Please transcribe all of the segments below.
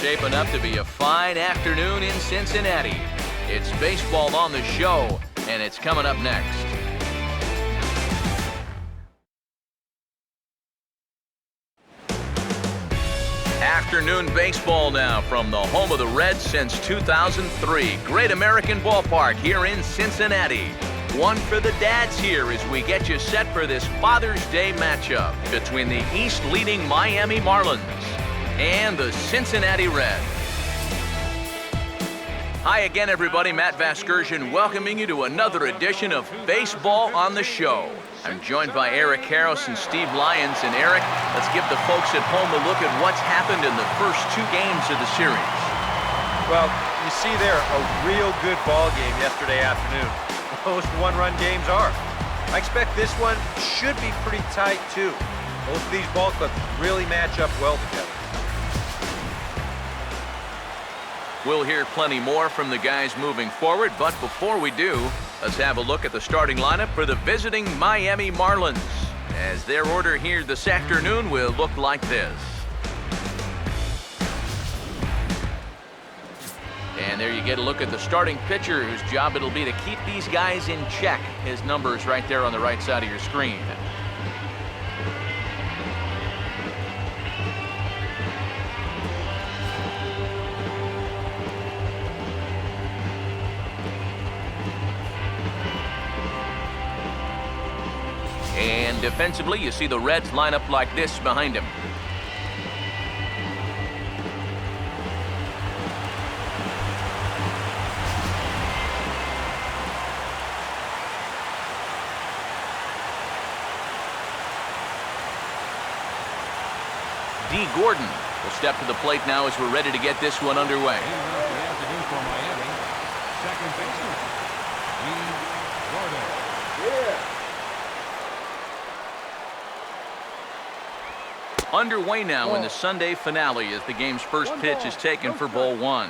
shaping up to be a fine afternoon in Cincinnati. It's baseball on the show, and it's coming up next. Afternoon baseball now from the home of the Reds since 2003. Great American Ballpark here in Cincinnati. One for the dads here as we get you set for this Father's Day matchup between the East-leading Miami Marlins and the Cincinnati Reds. Hi again, everybody. Matt Vasgersian welcoming you to another edition of Baseball on the Show. I'm joined by Eric Harris and Steve Lyons. And Eric, let's give the folks at home a look at what's happened in the first two games of the series. Well, you see there a real good ball game yesterday afternoon. Most one-run games are. I expect this one should be pretty tight, too. Both of these ball clubs really match up well together. We'll hear plenty more from the guys moving forward, but before we do, let's have a look at the starting lineup for the visiting Miami Marlins, as their order here this afternoon will look like this. And there you get a look at the starting pitcher, whose job it'll be to keep these guys in check. His number is right there on the right side of your screen. And defensively, you see the Reds line up like this behind him. D. Gordon will step to the plate now as we're ready to get this one underway. Second baseman, D. Gordon. Underway now in the Sunday finale as the game's first pitch is taken for ball one.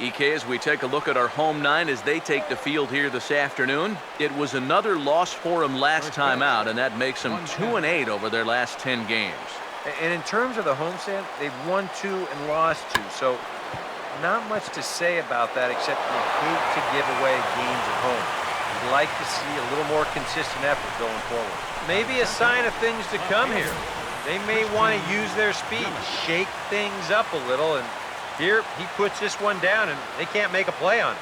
EK, as we take a look at our home nine as they take the field here this afternoon, it was another loss for them last time out, and that makes them 2-8 over their last 10 games. And in terms of the homestand, they've won 2 and lost 2, so not much to say about that except you hate to give away games at home. You'd like to see a little more consistent effort going forward. Maybe a sign of things to come here. They may want to use their speed, shake things up a little, and here he puts this one down and they can't make a play on it.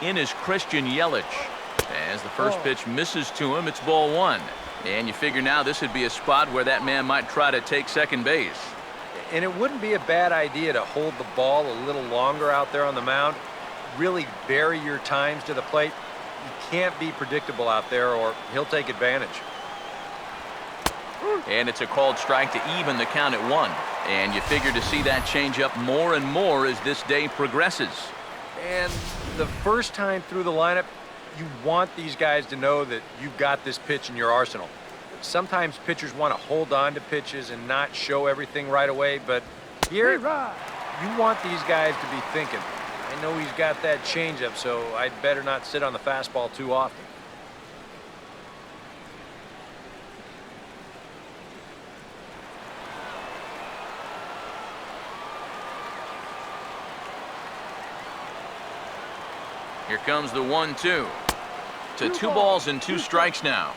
In is Christian Yelich. As the first pitch misses to him, it's ball one. And you figure now this would be a spot where that man might try to take second base. And it wouldn't be a bad idea to hold the ball a little longer out there on the mound. Really vary your times to the plate. You can't be predictable out there or he'll take advantage. And it's a called strike to even the count at 1. And you figure to see that change up more and more as this day progresses. And the first time through the lineup, you want these guys to know that you've got this pitch in your arsenal. Sometimes pitchers want to hold on to pitches and not show everything right away, but here, you want these guys to be thinking, I know he's got that changeup, so I'd better not sit on the fastball too often. Here comes the 1-2. To 2 balls and 2 strikes now.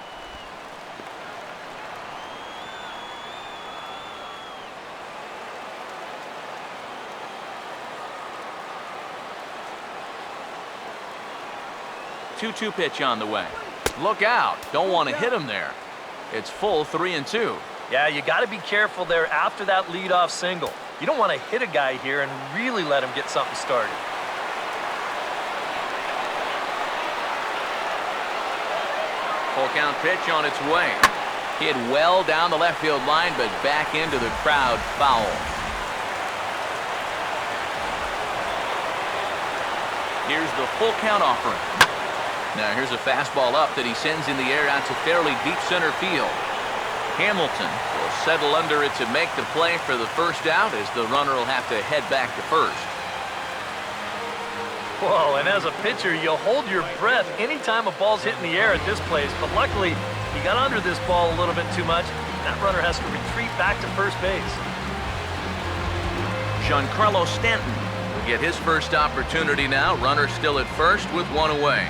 Two pitch on the way. Look out. Don't want to hit him there. It's full 3-2. Yeah, you got to be careful there after that leadoff single. You don't want to hit a guy here and really let him get something started. Full count pitch on its way. Hit well down the left field line, but back into the crowd, foul. Here's the full count offering. Now here's a fastball up that he sends in the air out to fairly deep center field. Hamilton will settle under it to make the play for the first out as the runner will have to head back to first. Whoa, and as a pitcher, you'll hold your breath anytime a ball's hit in the air at this place. But luckily, he got under this ball a little bit too much. That runner has to retreat back to first base. Giancarlo Stanton will get his first opportunity now. Runner still at first with one away.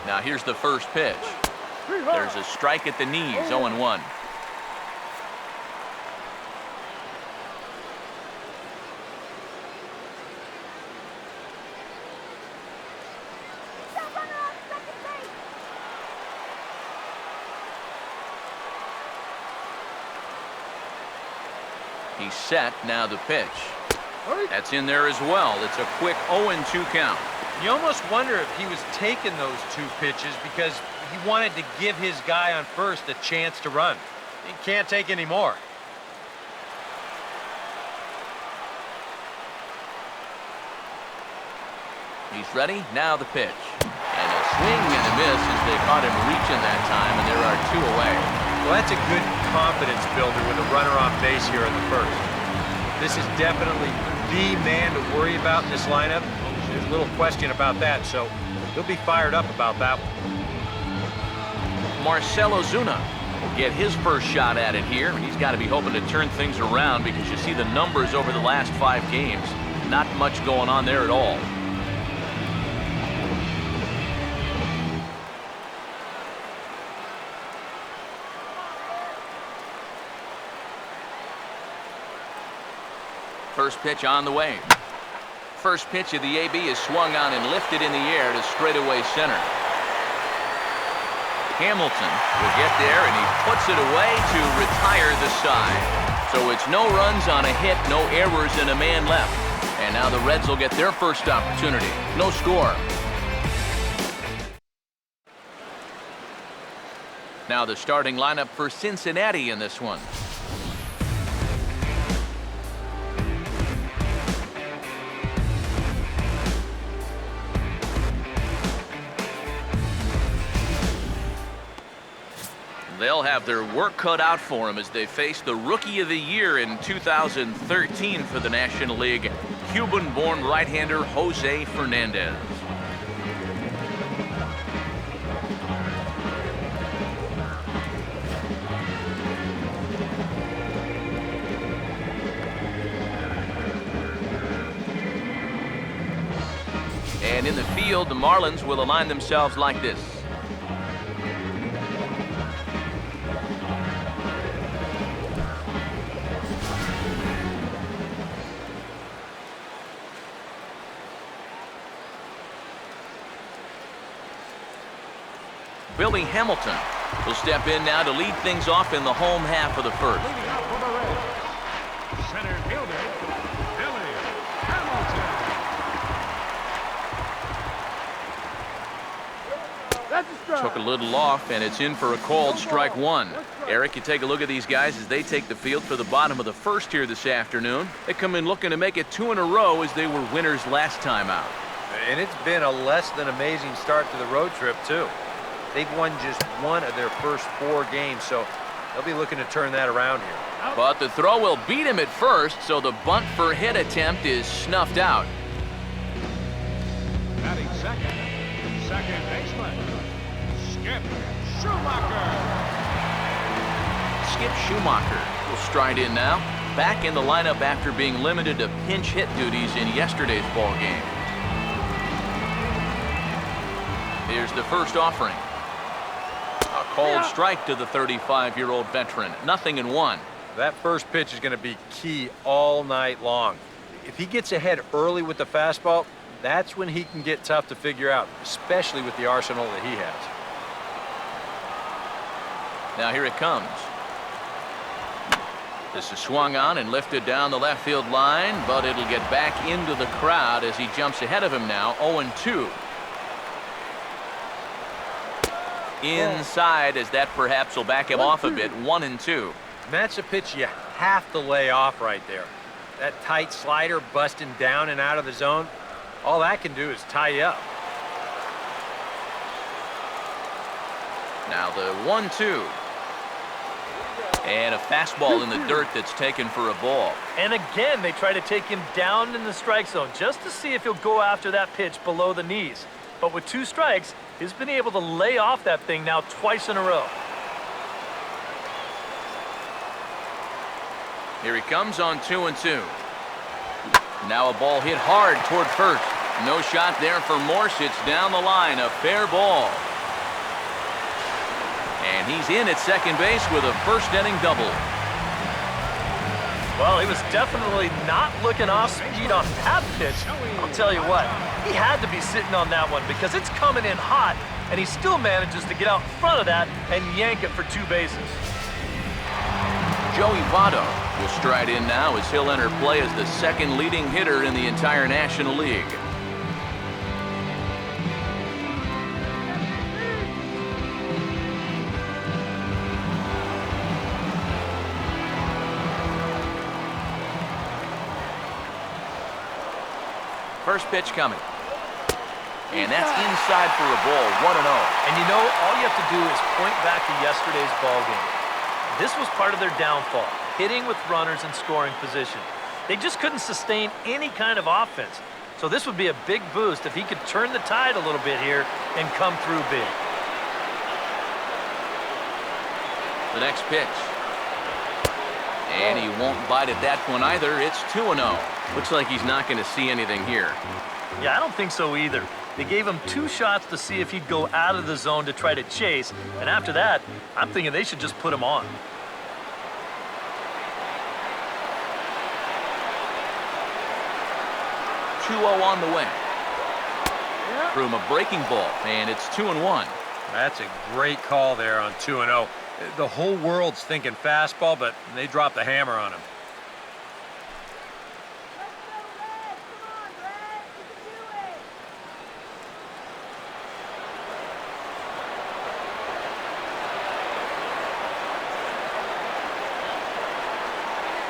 Now here's the first pitch. There's a strike at the knees, 0-1. He's set, now the pitch. That's in there as well. It's a quick 0-2 count. You almost wonder if he was taking those two pitches because he wanted to give his guy on first a chance to run. He can't take any more. He's ready, now the pitch. And a swing and a miss as they caught him reaching that time, and there are two away. Well, that's a good confidence builder with a runner on base here in the first. This is definitely the man to worry about in this lineup. There's little question about that, so he'll be fired up about that one. Marcell Ozuna will get his first shot at it here, and he's got to be hoping to turn things around because you see the numbers over the last 5 games. Not much going on there at all. First pitch on the way. First pitch of the AB is swung on and lifted in the air to straightaway center. Hamilton will get there, and he puts it away to retire the side. So it's no runs on a hit, no errors, and a man left. And now the Reds will get their first opportunity. No score. Now the starting lineup for Cincinnati in this one. They'll have their work cut out for them as they face the Rookie of the Year in 2013 for the National League, Cuban-born right-hander Jose Fernandez. And in the field, the Marlins will align themselves like this. Billy Hamilton will step in now to lead things off in the home half of the first. Leading out for the Reds, center fielder, Billy Hamilton. Took a little off, and it's in for a called strike one. Eric, you take a look at these guys as they take the field for the bottom of the first here this afternoon. They come in looking to make it 2 in a row as they were winners last time out. And it's been a less than amazing start to the road trip, too. They've won just 1 of their first 4 games, so they'll be looking to turn that around here. But the throw will beat him at first, so the bunt for hit attempt is snuffed out. Batting second baseman, Skip Schumacher. Skip Schumacher will stride in now, back in the lineup after being limited to pinch hit duties in yesterday's ball game. Here's the first offering. A called strike to the 35-year-old veteran. 0-1. That first pitch is going to be key all night long. If he gets ahead early with the fastball, that's when he can get tough to figure out, especially with the arsenal that he has. Now here it comes. This is swung on and lifted down the left field line, but it'll get back into the crowd as he jumps ahead of him now. 0-2. Inside, as that perhaps will back him off a bit. 1-2. That's a pitch you have to lay off right there. That tight slider busting down and out of the zone, all that can do is tie you up. Now the 1-2. And a fastball in the dirt that's taken for a ball. And again, they try to take him down in the strike zone just to see if he'll go after that pitch below the knees. But with 2 strikes, he's been able to lay off that thing now twice in a row. Here he comes on 2-2. Now a ball hit hard toward first. No shot there for Morse. It's down the line, a fair ball. And he's in at second base with a first-inning double. Well, he was definitely not looking off speed on that pitch. I'll tell you what, he had to be sitting on that one because it's coming in hot, and he still manages to get out in front of that and yank it for 2 bases. Joey Votto will stride in now as he'll enter play as the second leading hitter in the entire National League. First pitch coming. And that's inside for a ball, 1-0. And you know, all you have to do is point back to yesterday's ball game. This was part of their downfall, hitting with runners in scoring position. They just couldn't sustain any kind of offense. So this would be a big boost if he could turn the tide a little bit here and come through big. The next pitch. And he won't bite at that one either. It's 2-0. Looks like he's not going to see anything here. Yeah, I don't think so either. They gave him 2 shots to see if he'd go out of the zone to try to chase. And after that, I'm thinking they should just put him on. On the way. Threw him a breaking ball, and it's 2-1. That's a great call there on 2-0. The whole world's thinking fastball, but they dropped the hammer on him.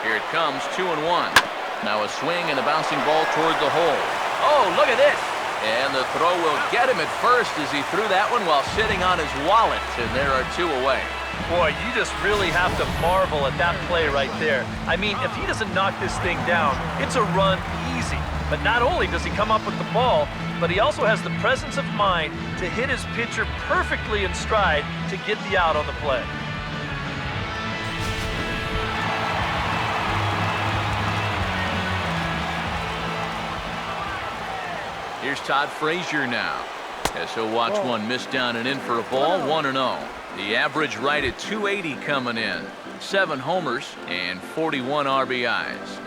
Here it comes, 2-1. Now a swing and a bouncing ball toward the hole. Oh, look at this. And the throw will get him at first as he threw that one while sitting on his wallet. And there are 2 away. Boy, you just really have to marvel at that play right there. I mean, if he doesn't knock this thing down, it's a run easy. But not only does he come up with the ball, but he also has the presence of mind to hit his pitcher perfectly in stride to get the out on the play. Here's Todd Frazier now, as he'll watch one miss down and in for a ball, 1-0. The average right at 280 coming in. 7 homers and 41 RBIs.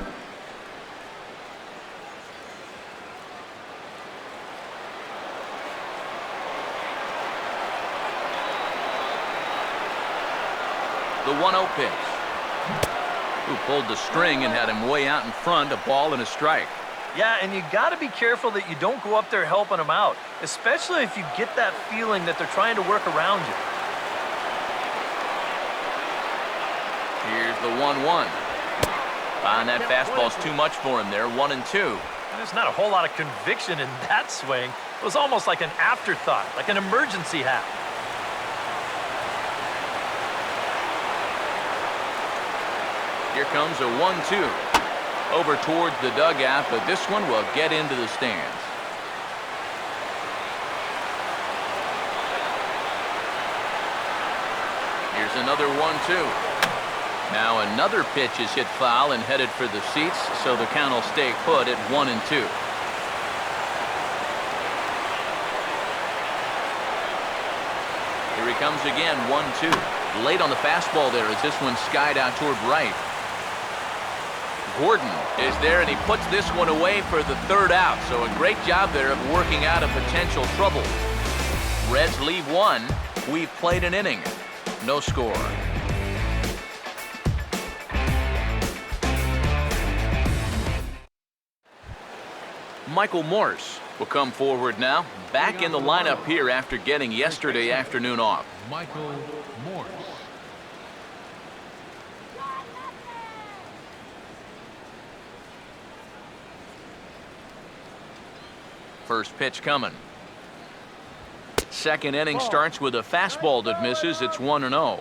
The 1-0 pitch. Who pulled the string and had him way out in front, a ball and a strike. Yeah, and you got to be careful that you don't go up there helping them out, especially if you get that feeling that they're trying to work around you. Here's the 1-1. And that fastball's too much for him there, 1-2. There's not a whole lot of conviction in that swing. It was almost like an afterthought, like an emergency hat. Here comes a 1-2. Over towards the dugout, but this one will get into the stands. Here's another 1-2. Now another pitch is hit foul and headed for the seats, so the count will stay put at 1-2. Here he comes again, 1-2. Late on the fastball there as this one skied out toward right. Gordon is there, and he puts this one away for the 3rd out. So a great job there of working out a potential trouble. Reds leave 1. We've played an inning. No score. Michael Morse will come forward now. Back in the lineup here after getting yesterday afternoon off. Michael Morse. First pitch coming. Second inning starts with a fastball that misses. It's 1-0.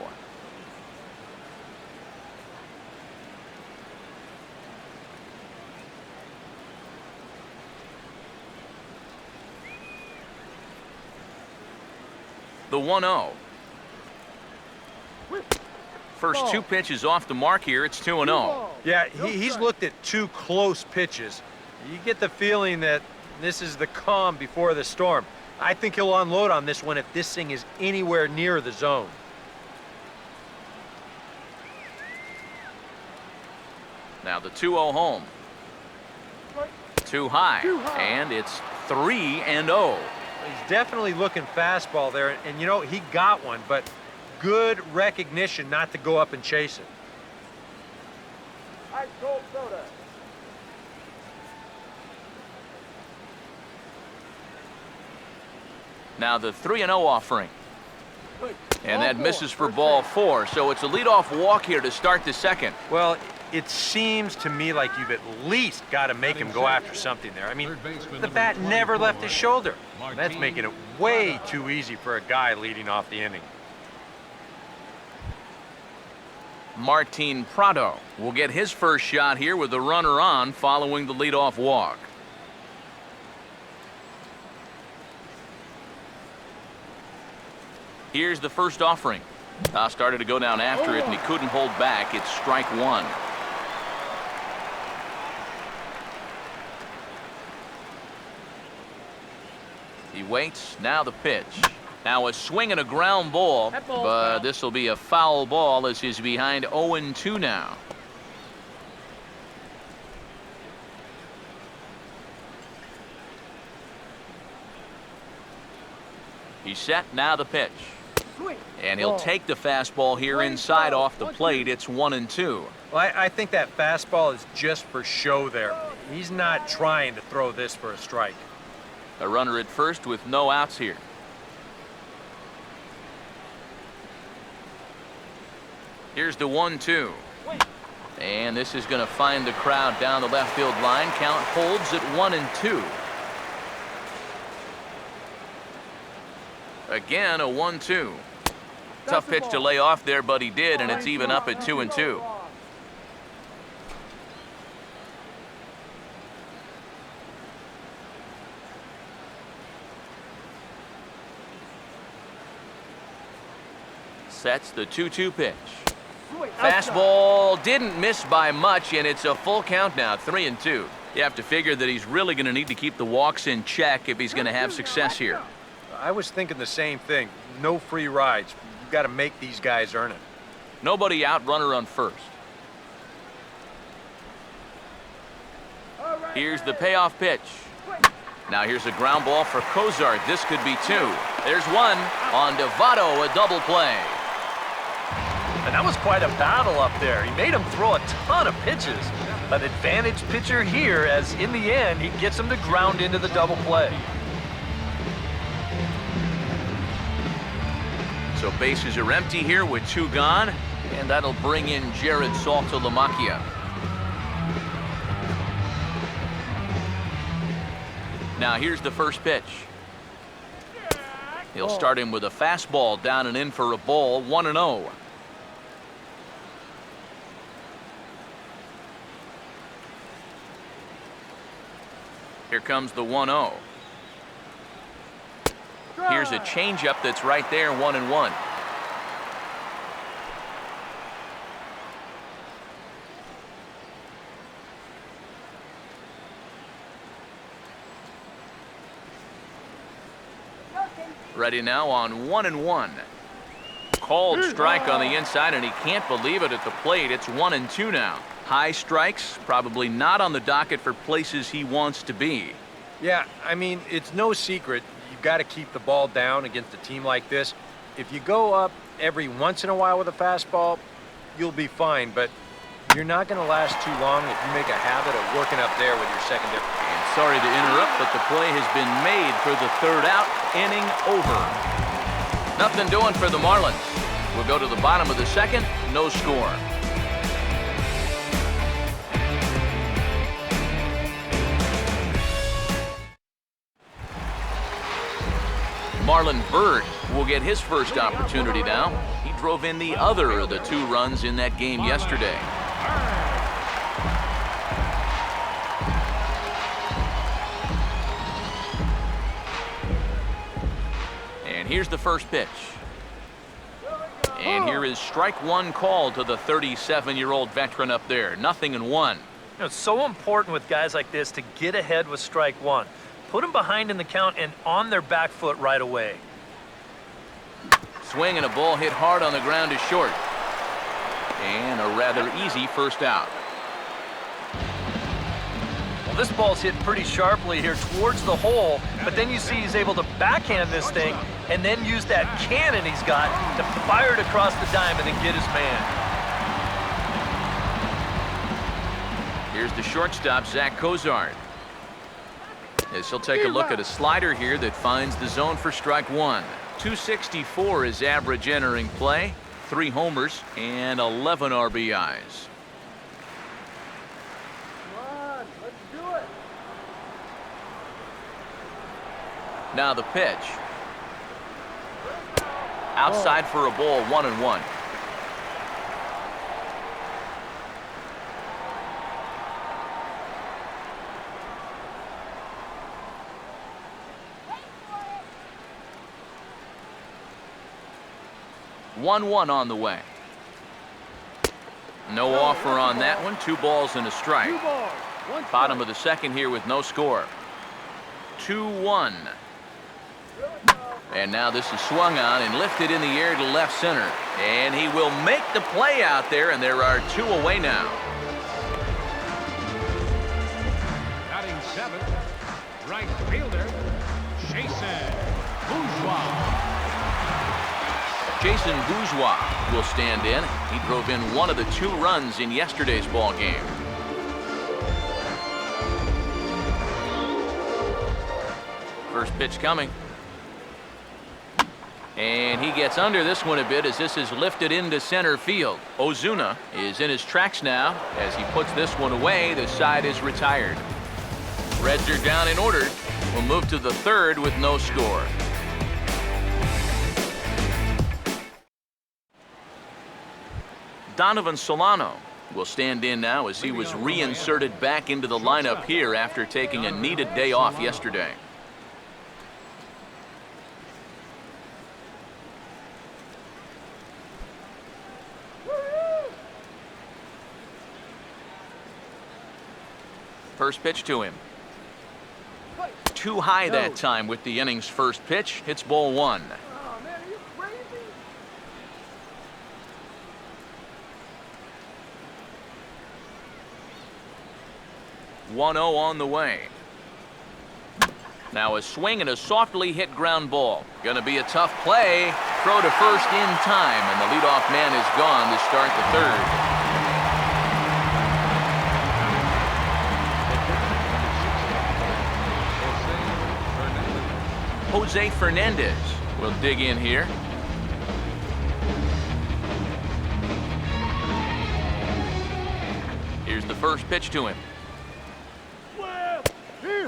the 1-0. First two pitches off the mark here. It's 2-0. Yeah, he's looked at two close pitches. You get the feeling that this is the calm before the storm. I think he'll unload on this one if this thing is anywhere near the zone. Now the 2-0 home. Too high, and it's 3-0. He's definitely looking fastball there, and you know, he got one, but good recognition not to go up and chase it. Ice cold soda. Now the 3-0 offering. And that misses for ball 4, so it's a leadoff walk here to start the second. Well, it seems to me like you've at least got to make him go after something there. I mean, the bat never left his shoulder. That's making it way too easy for a guy leading off the inning. Martin Prado will get his first shot here with the runner on following the leadoff walk. Here's the first offering. Started to go down after it, and he couldn't hold back. It's strike 1. He waits. Now the pitch. Now a swing and a ground ball, but this will be a foul ball as he's behind 0-2 now. He's set. Now the pitch. And he'll take the fastball here inside off the plate. It's 1-2. Well, I think that fastball is just for show there. He's not trying to throw this for a strike. A runner at first with no outs here. Here's the 1-2. And this is going to find the crowd down the left field line. Count holds at 1-2. Again, a 1-2. Tough pitch to lay off there, but he did, and it's even up at 2-2. Sets the 2-2 pitch. Fastball didn't miss by much, and it's a full count now, 3-2. You have to figure that he's really going to need to keep the walks in check if he's going to have success here. I was thinking the same thing. No free rides. You've got to make these guys earn it. Nobody out, runner on first. Here's the payoff pitch. Now here's a ground ball for Cozart. This could be 2. There's one on Devato, a double play. And that was quite a battle up there. He made him throw a ton of pitches. An advantage pitcher here, as in the end, he gets him to ground into the double play. So bases are empty here with 2 gone, and that'll bring in Jared Saltalamacchia. Now here's the first pitch. He'll start him with a fastball down and in for a ball, 1-0. Here comes the 1-0. Here's a changeup that's right there, 1-1. Ready now on 1-1. Called strike on the inside, and he can't believe it at the plate. It's 1-2 now. High strikes, probably not on the docket for places he wants to be. Yeah, I mean, it's no secret. You've got to keep the ball down against a team like this. If you go up every once in a while with a fastball, you'll be fine, but you're not going to last too long if you make a habit of working up there with your secondary. And sorry to interrupt, but the play has been made for the 3rd out, inning over. Nothing doing for the Marlins. We'll go to the bottom of the 2nd, no score. Marlon Byrd will get his first opportunity now. He drove in the other of the 2 runs in that game yesterday. And And here's the first pitch. And here is strike one called to the 37-year-old veteran up there. 0-1. It's so important with guys like this to get ahead with strike one. Put them behind in the count and on their back foot right away. Swing and a ball hit hard on the ground is short. And a rather easy first out. Well, this ball's hit pretty sharply here towards the hole, but then you see he's able to backhand this thing and then use that cannon he's got to fire it across the diamond and get his man. Here's the shortstop, Zach Cozart. As he'll take a look at a slider here that finds the zone for strike one. 264 is average entering play, 3 homers, and 11 RBIs. Come on, let's do it. Now the pitch. Outside for a ball, 1-1. One on the way. No offer on that one. 2 balls and a strike. 2 balls, 1 strike. Bottom of the second here with no score. 2-1. And now this is swung on and lifted in the air to left center. And he will make the play out there, and there are 2 away now. Batting 7th, right fielder, Jason Bourgeois. Jason Bourgeois will stand in. He drove in one of the 2 runs in yesterday's ball game. First pitch coming. And he gets under this one a bit as this is lifted into center field. Ozuna is in his tracks now. As he puts this one away, the side is retired. Reds are down and ordered. We'll move to the 3rd with no score. Donovan Solano will stand in now as he was reinserted back into the lineup here after taking a needed day off yesterday. First pitch to him. Too high that time with the inning's first pitch. Hits ball 1. Oh, man, are you crazy? 1-0 on the way. Now a swing and a softly hit ground ball. Gonna be a tough play. Throw to first in time, and the leadoff man is gone to start the 3rd. Jose Fernandez will dig in here. Here's the first pitch to him.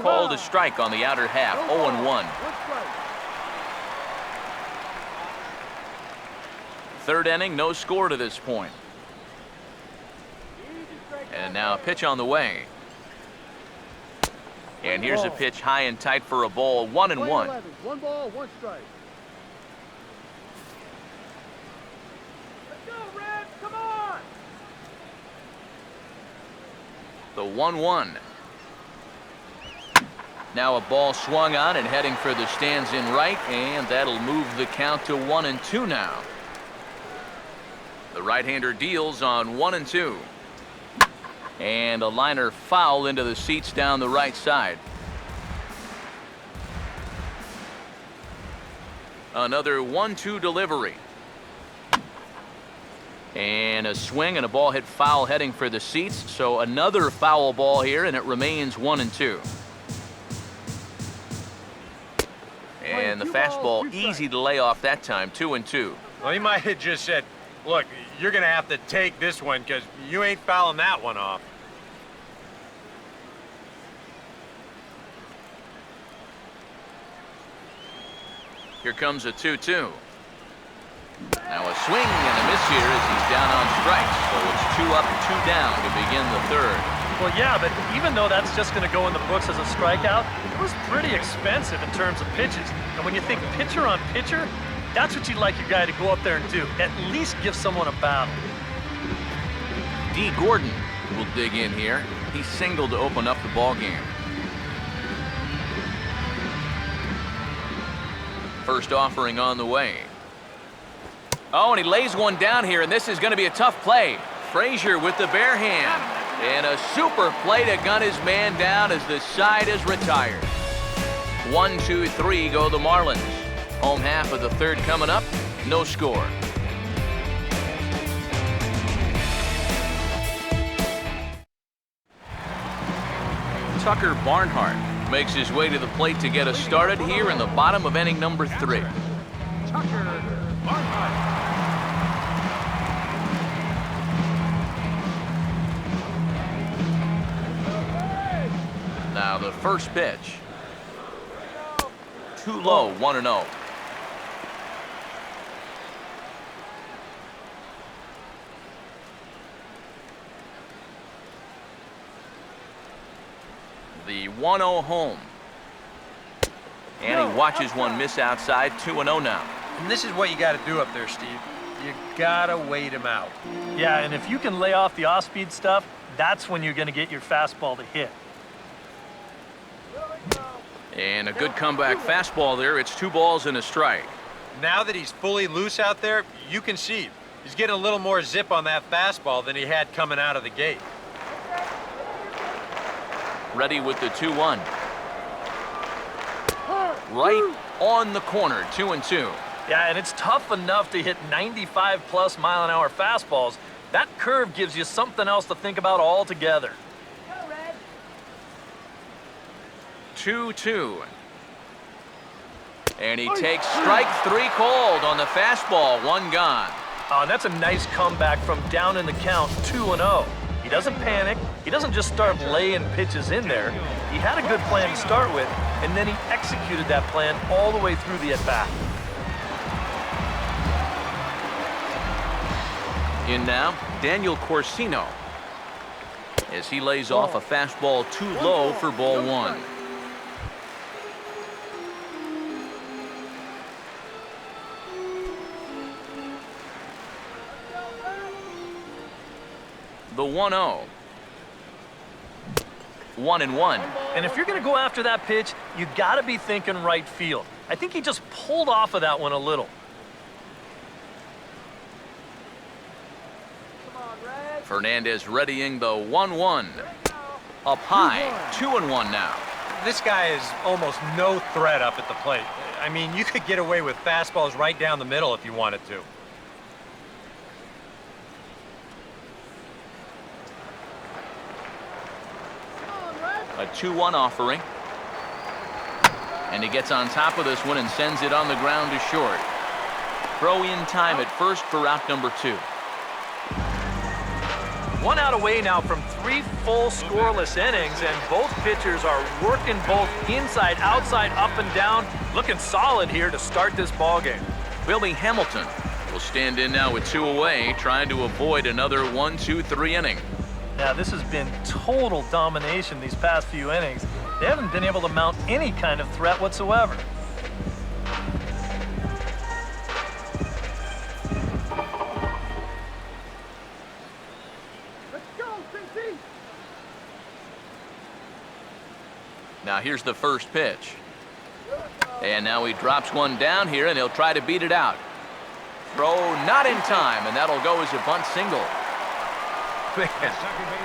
Called a strike on the outer half. 0-1. 3rd inning, no score to this point. And now a pitch on the way. And here's a pitch high and tight for a ball. 1-1. 1 ball, 1 strike. Let's go, Reds, come on! The 1-1. Now a ball swung on and heading for the stands in right, and that'll move the count to 1-2 now. The right-hander deals on 1-2. And a liner foul into the seats down the right side. Another 1-2 delivery. And a swing and a ball hit foul heading for the seats. So another foul ball here, and it remains 1-2. And the fastball easy to lay off that time, 2-2. Well, he might have just said, look, you're going to have to take this one because you ain't fouling that one off. Here comes a 2-2. Now a swing and a miss here as he's down on strikes. So it's 2 up, 2 down to begin the third. Well, yeah, but even though that's just going to go in the books as a strikeout, it was pretty expensive in terms of pitches. And when you think pitcher on pitcher, that's what you'd like your guy to go up there and do. At least give someone a battle. D. Gordon will dig in here. He singled to open up the ball game. First offering on the way. Oh, and he lays one down here, and this is going to be a tough play. Frazier with the bare hand. And a super play to gun his man down as the side is retired. 1, 2, 3 go the Marlins. Home half of the third coming up. No score. Tucker Barnhart makes his way to the plate to get us started here in the bottom of inning number 3. Tucker Barnhart. Now the first pitch. Too low, 1-0. The 1-0 home. And he watches one miss outside, 2-0 now. And this is what you got to do up there, Steve. You got to wait him out. Yeah, and if you can lay off the off-speed stuff, that's when you're going to get your fastball to hit. And a good comeback fastball there. It's 2 balls and a strike. Now that he's fully loose out there, you can see he's getting a little more zip on that fastball than he had coming out of the gate. Ready with the 2-1. Right on the corner, 2-2. Yeah, and it's tough enough to hit 95+ mile-an-hour fastballs. That curve gives you something else to think about altogether. 2-2. And he takes strike 3 called on the fastball, 1 gone. Oh, and that's a nice comeback from down in the count, 2-0. He doesn't panic. He doesn't just start laying pitches in there. He had a good plan to start with, and then he executed that plan all the way through the at-bat. In now, Daniel Corsino, as he lays off a fastball too low for ball 1. The 1-0. 1-1. And if you're going to go after that pitch, you got to be thinking right field. I think he just pulled off of that one a little. Fernandez readying the 1-1. Up high, 2-1 now. This guy is almost no threat up at the plate. I mean, you could get away with fastballs right down the middle if you wanted to. A 2-1 offering. And he gets on top of this one and sends it on the ground to short. Throw in time at first for out number 2. 1 out away now from 3 full scoreless innings, and both pitchers are working both inside, outside, up and down. Looking solid here to start this ball game. Billy Hamilton will stand in now with 2 away, trying to avoid another 1-2-3 inning. Now, this has been total domination these past few innings. They haven't been able to mount any kind of threat whatsoever. Let's go, Cincy! Now here's the first pitch. And now he drops one down here, and he'll try to beat it out. Throw not in time, and that'll go as a bunt single. Man,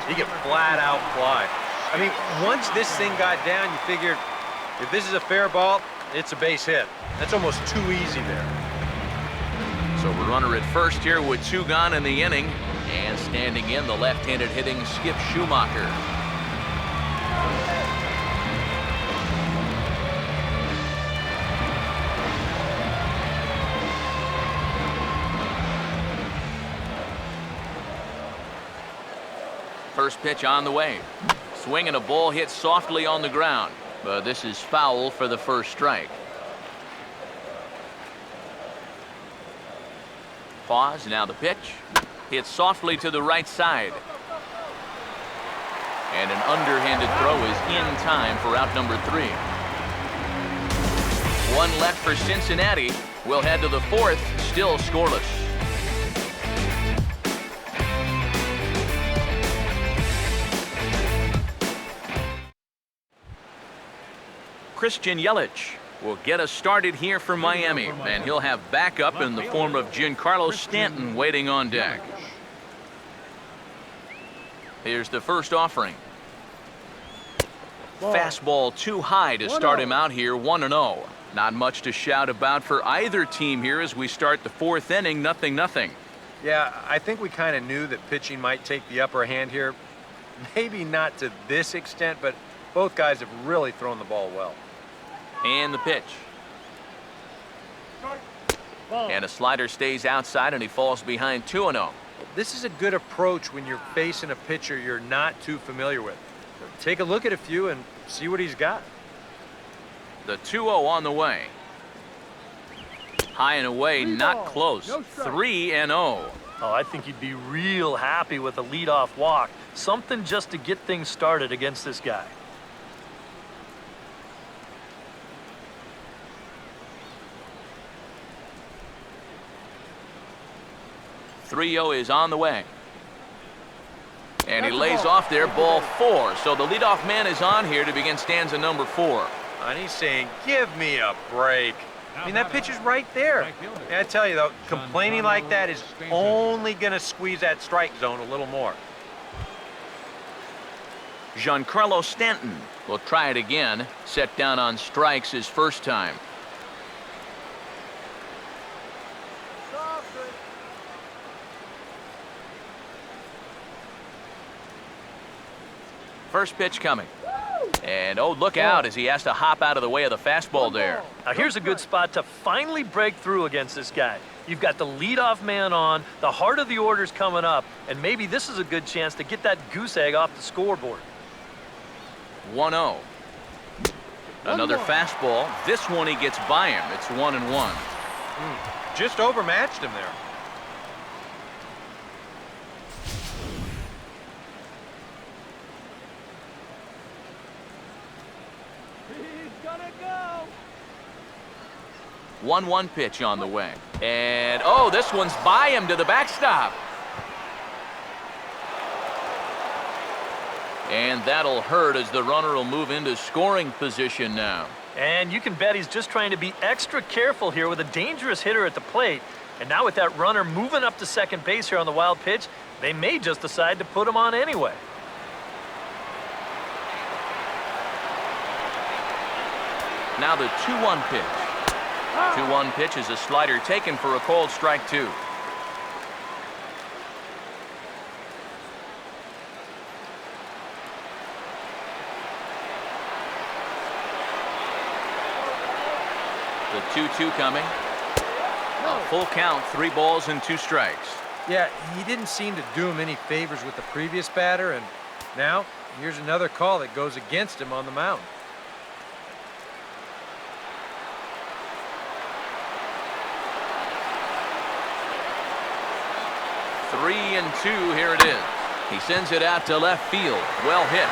he can flat out fly. I mean, once this thing got down, you figured if this is a fair ball, it's a base hit. That's almost too easy there. So we're runner at first here with 2 gone in the inning. And standing in, the left-handed hitting Skip Schumacher. First pitch on the way. Swing and a ball hit softly on the ground. But this is foul for the first strike. Pause, now the pitch. Hit softly to the right side. And an underhanded throw is in time for out number 3. One left for Cincinnati. We'll head to the 4th, still scoreless. Christian Yelich will get us started here for Miami, and he'll have backup in the form of Giancarlo Stanton waiting on deck. Here's the first offering. Fastball too high to start him out here, 1-0. Not much to shout about for either team here as we start the 4th inning, 0-0. Yeah, I think we kind of knew that pitching might take the upper hand here. Maybe not to this extent, but both guys have really thrown the ball well. And the pitch. And a slider stays outside, and he falls behind 2-0. This is a good approach when you're facing a pitcher you're not too familiar with. So take a look at a few and see what he's got. The 2-0 on the way. High and away, not close. 3-0. Oh, I think you'd be real happy with a leadoff walk. Something just to get things started against this guy. 3-0 is on the way. And he lays off there, ball 4. So the leadoff man is on here to begin stanza number 4. And he's saying, give me a break. I mean, that pitcher's right there. And I tell you, though, complaining like that is only going to squeeze that strike zone a little more. Giancarlo Stanton will try it again. Set down on strikes his first time. First pitch coming. And oh, look out as he has to hop out of the way of the fastball there. Now here's a good spot to finally break through against this guy. You've got the leadoff man on, the heart of the order's coming up, and maybe this is a good chance to get that goose egg off the scoreboard. 1-0. Another fastball. This one he gets by him. It's 1-1. Just overmatched him there. He's gonna go. 1-1 pitch on the way. And oh, this one's by him to the backstop. And that'll hurt as the runner will move into scoring position now. And you can bet he's just trying to be extra careful here with a dangerous hitter at the plate. And now with that runner moving up to second base here on the wild pitch, they may just decide to put him on anyway. Now the 2-1 pitch. 2-1 pitch is a slider taken for a called strike 2. The 2-2 coming. A full count, 3 balls and 2 strikes. Yeah, he didn't seem to do him any favors with the previous batter, and now here's another call that goes against him on the mound. Three and 2, here it is. He sends it out to left field. Well hit.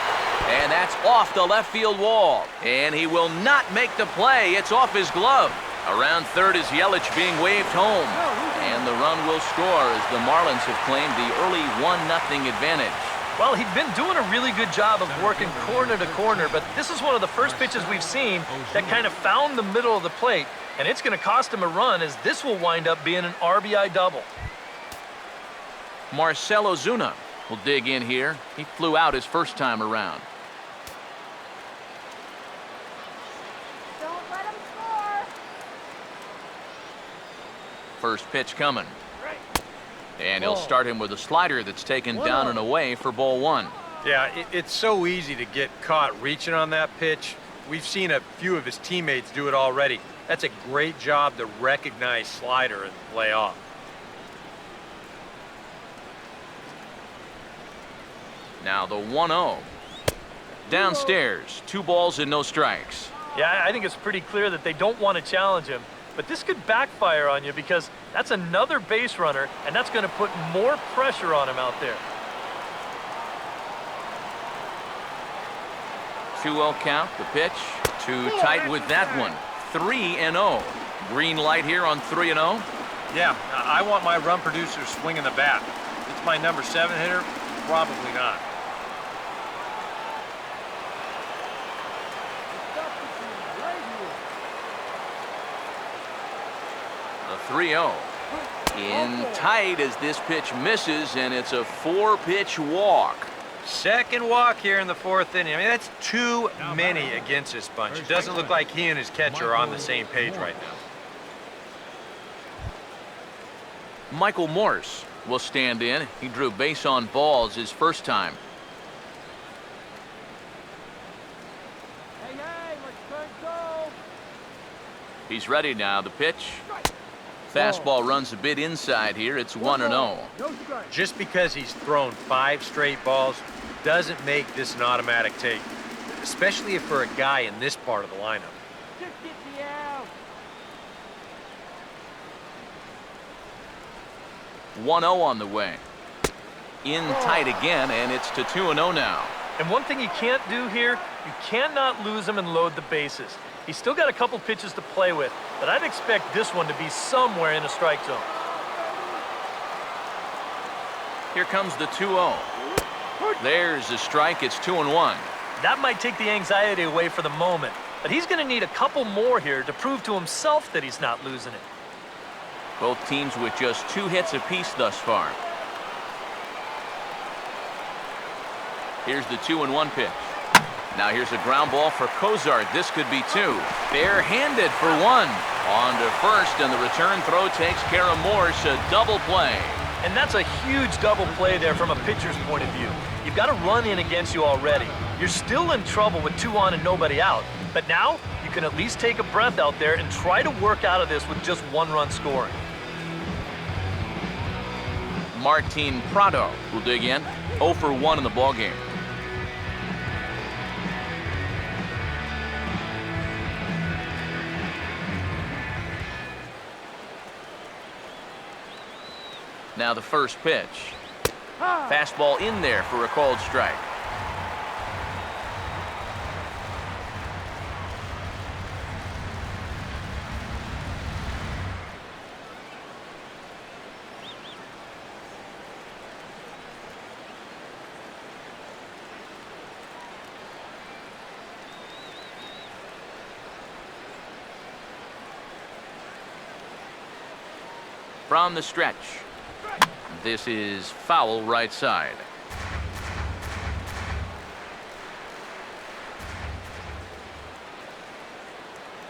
And that's off the left field wall. And he will not make the play. It's off his glove. Around third is Yelich being waved home. And the run will score as the Marlins have claimed the early 1-0 advantage. Well, he'd been doing a really good job of working corner to corner, but this is one of the first pitches we've seen that kind of found the middle of the plate, and it's going to cost him a run as this will wind up being an RBI double. Marcell Ozuna will dig in here. He flew out his first time around. Don't let him score. First pitch coming. And he'll start him with a slider that's taken down and away for ball 1. Yeah, it's so easy to get caught reaching on that pitch. We've seen a few of his teammates do it already. That's a great job to recognize slider and lay off. Now the 1-0. Downstairs, 2 balls and no strikes. Yeah, I think it's pretty clear that they don't want to challenge him, but this could backfire on you because That's another base runner, and that's going to put more pressure on him out there. 2-0 count, the pitch. Too tight with that one. 3-0. Green light here on 3-0. Yeah, I want my run producer swinging the bat. It's my number 7 hitter? Probably not. The 3-0. In tight as this pitch misses, and it's a 4-pitch walk. Second walk here in the 4th inning. I mean, that's too many against this bunch. It doesn't look like he and his catcher are on the same page right now. Michael Morse will stand in. He drew base on balls his first time. Hey, let's turn go. He's ready now. The pitch. Fastball runs a bit inside here. It's 1-0. No strike. Just because he's thrown 5 straight balls doesn't make this an automatic take, especially if for a guy in this part of the lineup. Just get me out. 1-0 on the way. In tight again, and it's to 2-0 now. And one thing you can't do here, you cannot lose him and load the bases. He's still got a couple pitches to play with, but I'd expect this one to be somewhere in a strike zone. Here comes the 2-0. There's a strike. It's 2-1. That might take the anxiety away for the moment, but he's going to need a couple more here to prove to himself that he's not losing it. Both teams with just 2 hits apiece thus far. Here's the 2-1 pitch. Now here's a ground ball for Cozart. This could be 2. Bare-handed for 1. On to first, and the return throw takes care of Morse. A double play. And that's a huge double play there from a pitcher's point of view. You've got a run in against you already. You're still in trouble with 2 on and nobody out. But now you can at least take a breath out there and try to work out of this with just 1 run scoring. Martin Prado will dig in. 0 for 1 in the ballgame. Now the first pitch. Fastball in there for a called strike. From the stretch. This is foul right side.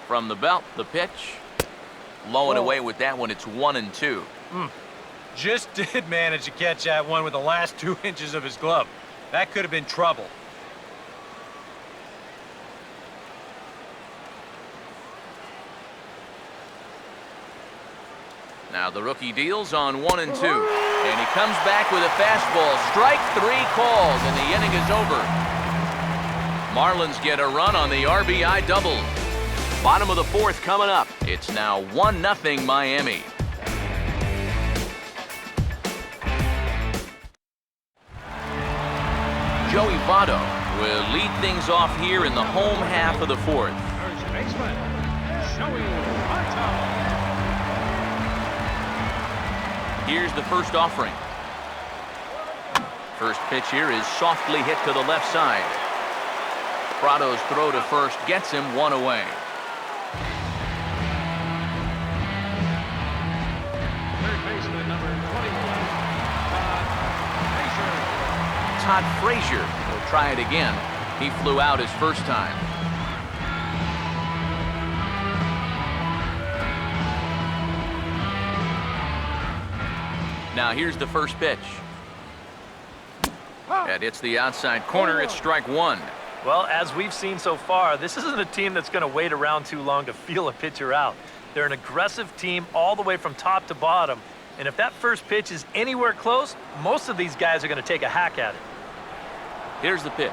From the belt, the pitch. Low and away with that one. It's 1-2. Just did manage to catch that one with the last 2 inches of his glove. That could have been trouble. Now the rookie deals on 1-2. And he comes back with a fastball. Strike 3 called, and the inning is over. Marlins get a run on the RBI double. Bottom of the 4th coming up. It's now 1-0 Miami. Joey Votto will lead things off here in the home half of the 4th. First baseman, Joey Votto. Here's the first offering. First pitch here is softly hit to the left side. Prado's throw to first gets him 1 away. Third baseman, number 21, Todd Frazier will try it again. He flew out his first time. Now here's the first pitch. And it's the outside corner. It's strike 1. Well, as we've seen so far, this isn't a team that's going to wait around too long to feel a pitcher out. They're an aggressive team all the way from top to bottom. And if that first pitch is anywhere close, most of these guys are going to take a hack at it. Here's the pitch.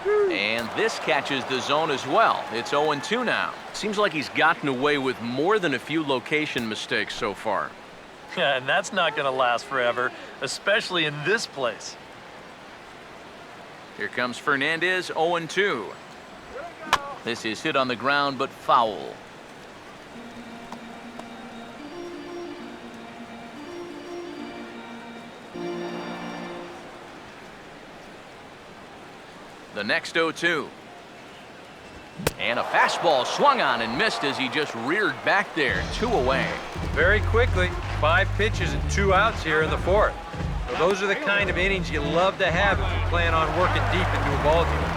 And this catches the zone as well. It's 0-2 now. Seems like he's gotten away with more than a few location mistakes so far. Yeah, and that's not going to last forever, especially in this place. Here comes Fernandez, 0-2. This is hit on the ground, but foul. The next 0-2. And a fastball swung on and missed as he just reared back there. 2 away. Very quickly, 5 pitches and 2 outs here in the 4th. So those are the kind of innings you love to have if you plan on working deep into a ball game.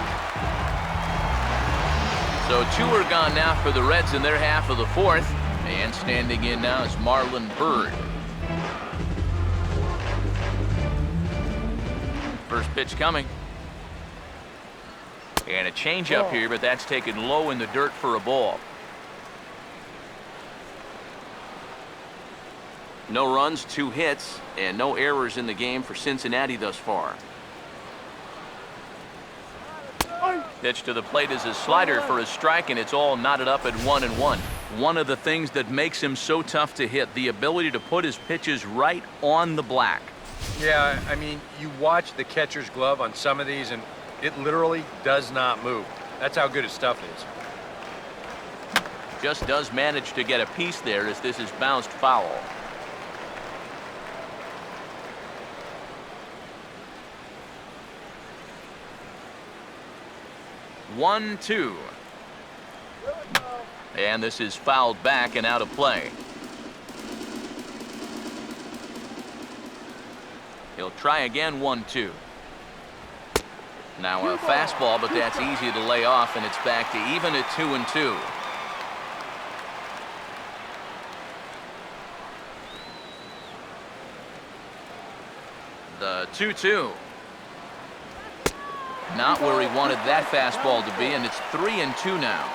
So 2 are gone now for the Reds in their half of the 4th. And standing in now is Marlon Byrd. First pitch coming. And a changeup here, but that's taken low in the dirt for a ball. No runs, 2 hits, and no errors in the game for Cincinnati thus far. Pitch to the plate is a slider for a strike, and it's all knotted up at 1-1. One of the things that makes him so tough to hit, the ability to put his pitches right on the black. Yeah, I mean, you watch the catcher's glove on some of these, and it literally does not move. That's how good his stuff is. Just does manage to get a piece there as this is bounced foul. One, 2. And this is fouled back and out of play. He'll try again, 1-2. Now a fastball, but that's easy to lay off, and it's back to even at 2-2. The 2-2. Not where he wanted that fastball to be, and it's 3-2 now.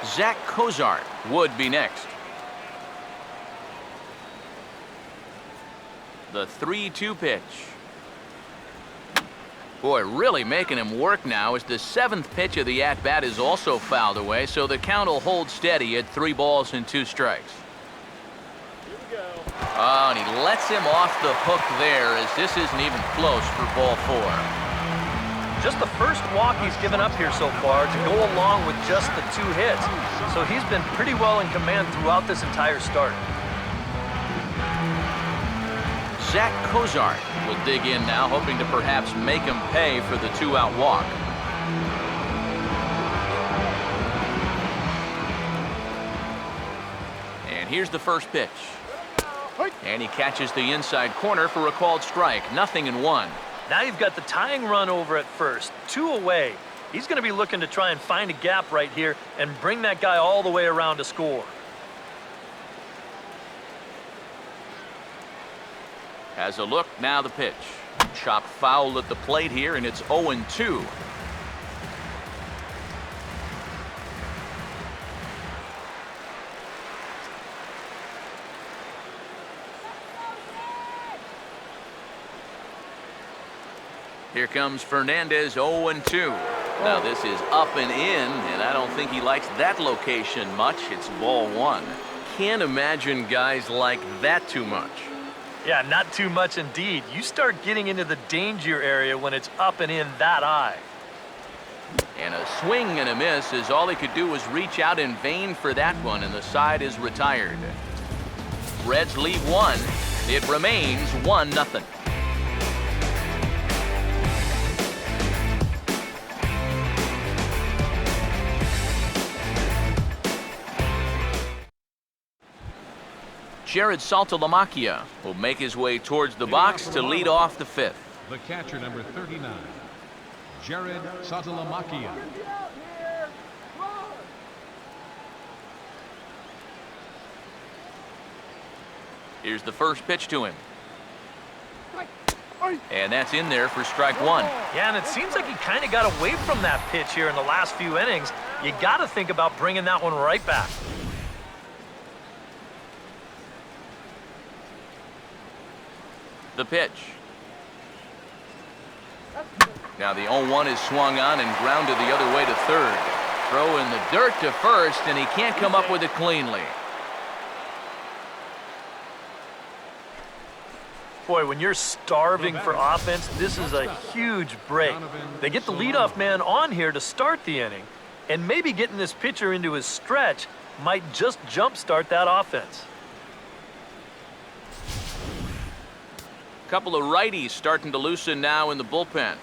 Zach Cozart would be next. The 3-2 pitch. Boy, really making him work now as the 7th pitch of the at-bat is also fouled away, so the count will hold steady at 3 balls and 2 strikes. Oh, and he lets him off the hook there as this isn't even close for ball 4. Just the first walk he's given up here so far to go along with just the 2 hits. So he's been pretty well in command throughout this entire start. Zach Cozart will dig in now, hoping to perhaps make him pay for the 2-out walk. And here's the first pitch. And he catches the inside corner for a called strike. 0-1. Now you've got the tying run over at first, 2 away. He's going to be looking to try and find a gap right here and bring that guy all the way around to score. Has a look, now the pitch. Chop foul at the plate here, and it's 0-2. Here comes Fernandez, 0-2. Now this is up and in, and I don't think he likes that location much. It's ball 1. Can't imagine guys like that too much. Yeah, not too much indeed. You start getting into the danger area when it's up and in that high. And a swing and a miss as all he could do was reach out in vain for that one, and the side is retired. Reds lead 1. It remains 1-0. Jared Saltalamacchia will make his way towards the box to lead off the 5th. The catcher, number 39, Jared Saltalamacchia. Here's the first pitch to him. And that's in there for strike 1. Yeah, and it seems like he kind of got away from that pitch here in the last few innings. You got to think about bringing that one right back. The pitch. Now the 0-1 is swung on and grounded the other way to third. Throw in the dirt to first, and he can't come up with it cleanly. Boy, when you're starving for offense, this is a huge break. They get the leadoff man on here to start the inning, and maybe getting this pitcher into his stretch might just jumpstart that offense. Couple of righties starting to loosen now in the bullpen.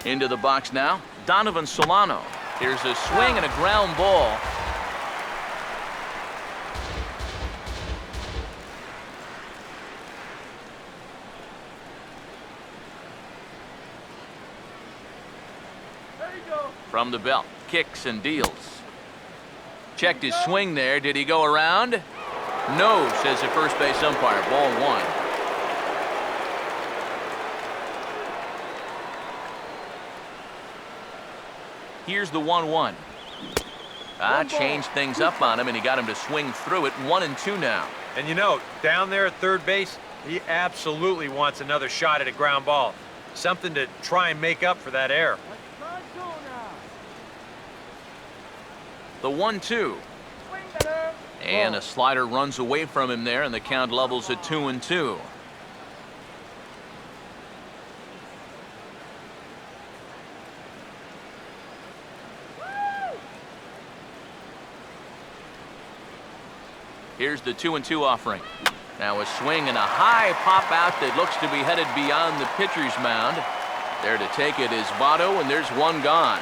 Into the box now, Donovan Solano. Here's a swing and a ground ball. From the belt, kicks and deals. Checked his swing there. Did he go around? No, says the first base umpire. Ball 1. Here's the 1-1. Changed things up on him, and he got him to swing through it. 1-2 now. And you know, down there at third base, he absolutely wants another shot at a ground ball. Something to try and make up for that error. The 1-2. And a slider runs away from him there, and the count levels at 2-2. Here's the 2-2 offering. Now a swing and a high pop out that looks to be headed beyond the pitcher's mound. There to take it is Votto, and there's one gone.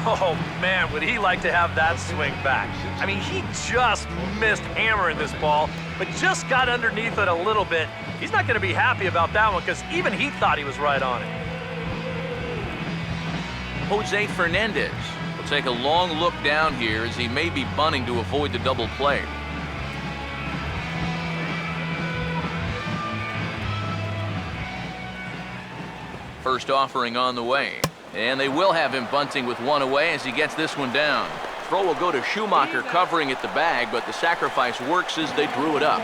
Oh, man, would he like to have that swing back. I mean, he just missed hammering this ball, but just got underneath it a little bit. He's not going to be happy about that one because even he thought he was right on it. Jose Fernandez will take a long look down here as he may be bunting to avoid the double play. First offering on the way. And they will have him bunting with one away as he gets this one down. Throw will go to Schumacher covering at the bag, but the sacrifice works as they drew it up.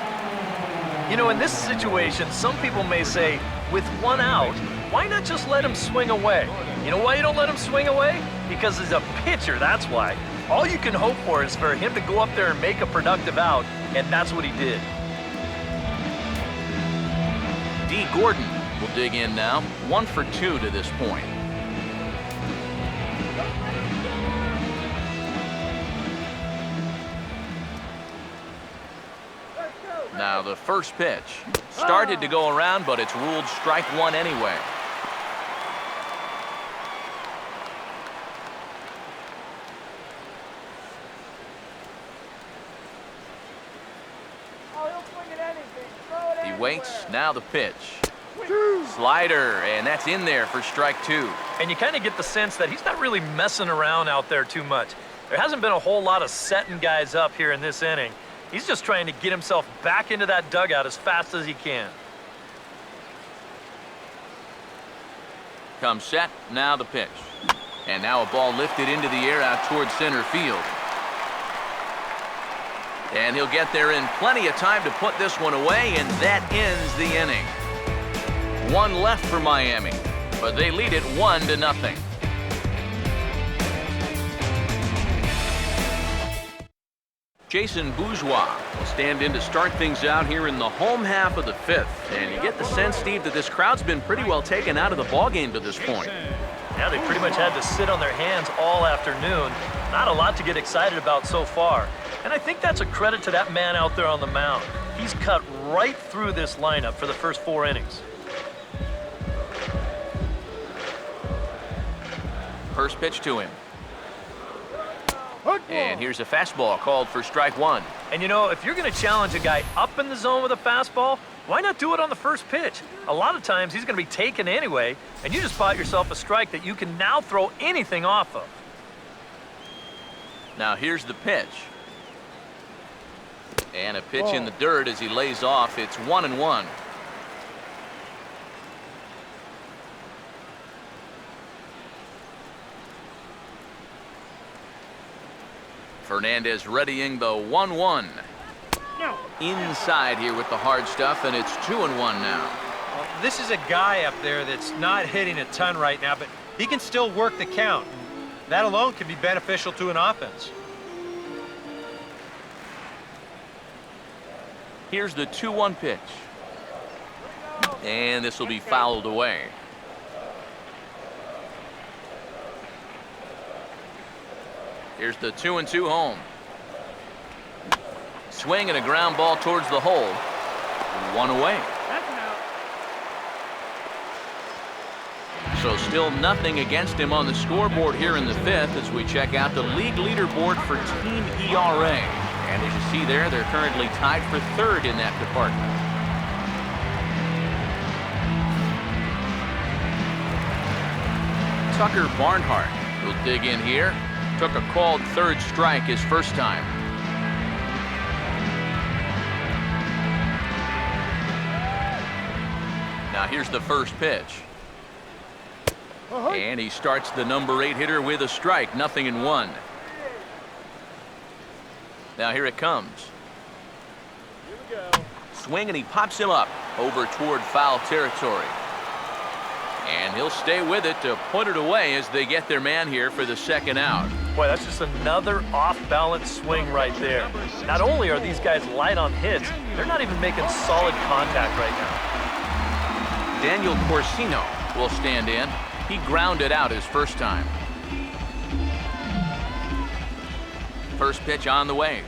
You know, in this situation, some people may say, with one out, why not just let him swing away? You know why you don't let him swing away? Because he's a pitcher, that's why. All you can hope for is for him to go up there and make a productive out, and that's what he did. D. Gordon will dig in now. 1 for 2 to this point. Now the first pitch. Started to go around, but it's ruled strike 1 anyway. He waits. Now the pitch. Slider, and that's in there for strike 2. And you kind of get the sense that he's not really messing around out there too much. There hasn't been a whole lot of setting guys up here in this inning. He's just trying to get himself back into that dugout as fast as he can. Comes set, now the pitch. And now a ball lifted into the air out towards center field. And he'll get there in plenty of time to put this one away, and that ends the inning. 1 left for Miami, but they lead it 1-0. Jason Bourgeois will stand in to start things out here in the home half of the 5th. And you get the sense, Steve, that this crowd's been pretty well taken out of the ballgame to this point. Yeah, they pretty much had to sit on their hands all afternoon. Not a lot to get excited about so far. And I think that's a credit to that man out there on the mound. He's cut right through this lineup for the first 4 innings. First pitch to him. And here's a fastball called for strike 1. And you know, if you're going to challenge a guy up in the zone with a fastball, why not do it on the first pitch? A lot of times he's going to be taken anyway, and you just bought yourself a strike that you can now throw anything off of. Now here's the pitch. And a pitch in the dirt as he lays off. It's 1-1. Fernandez readying the 1-1. No. Inside here with the hard stuff, and it's 2-1 now. Well, this is a guy up there that's not hitting a ton right now, but he can still work the count. That alone can be beneficial to an offense. Here's the 2-1 pitch. And this will be fouled away. Here's the 2-2 home. Swing and a ground ball towards the hole. One away. That's an out. So still nothing against him on the scoreboard here in the fifth as we check out the league leaderboard for team ERA. And as you see there, they're currently tied for third in that department. Tucker Barnhart will dig in here. Took a called third strike his first time. Now here's the first pitch. And he starts the number 8 hitter with a strike, 0-1. Now here it comes. Here we go. Swing and he pops him up over toward foul territory. And he'll stay with it to put it away as they get their man here for the second out. Boy, that's just another off-balance swing right there. Not only are these guys light on hits, they're not even making solid contact right now. Daniel Corsino will stand in. He grounded out his first time. First pitch on the way.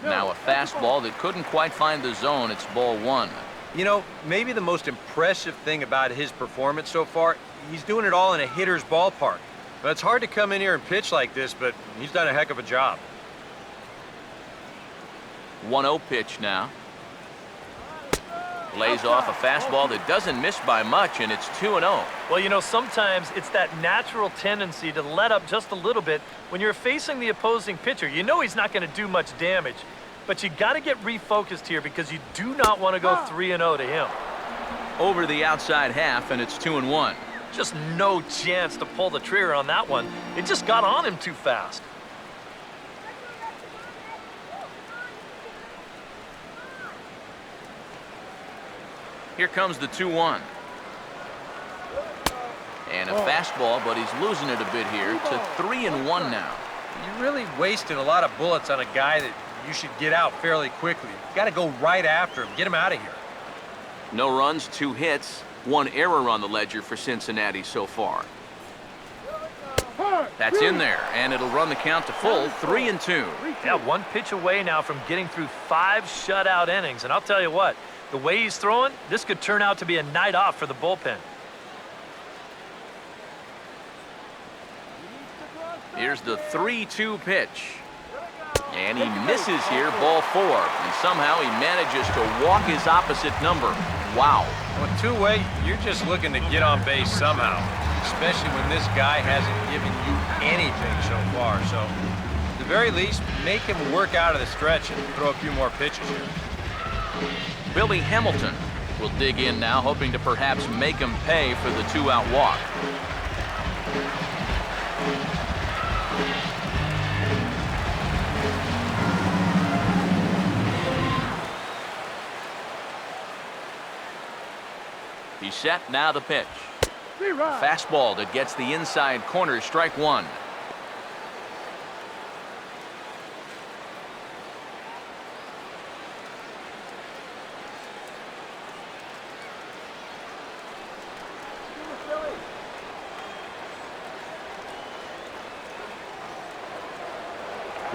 Now a fastball that couldn't quite find the zone. It's ball 1. You know, maybe the most impressive thing about his performance so far, he's doing it all in a hitter's ballpark. But it's hard to come in here and pitch like this, but he's done a heck of a job. 1-0 pitch now. Lays off a fastball that doesn't miss by much, and it's 2-0. Well, you know, sometimes it's that natural tendency to let up just a little bit when you're facing the opposing pitcher. You know he's not going to do much damage, but you got to get refocused here because you do not want to go 3-0 to him. Over the outside half, and it's 2-1. Just no chance to pull the trigger on that one. It just got on him too fast. Here comes the 2-1. And a fastball, but he's losing it a bit here to 3-1 now. You're really wasting a lot of bullets on a guy that you should get out fairly quickly. You got to go right after him. Get him out of here. No runs, 2 hits, 1 error on the ledger for Cincinnati so far. That's in there, and it'll run the count to full, 3-2. Yeah, 1 pitch away now from getting through 5 shutout innings. And I'll tell you what, the way he's throwing, this could turn out to be a night off for the bullpen. Here's the 3-2 pitch. And he misses here, ball 4. And somehow he manages to walk his opposite number. Wow. With two-way, you're just looking to get on base somehow, especially when this guy hasn't given you anything so far. So, at the very least, make him work out of the stretch and throw a few more pitches here. Billy Hamilton will dig in now, hoping to perhaps make him pay for the 2-out walk. He's set, now the pitch. Fastball that gets the inside corner, strike 1.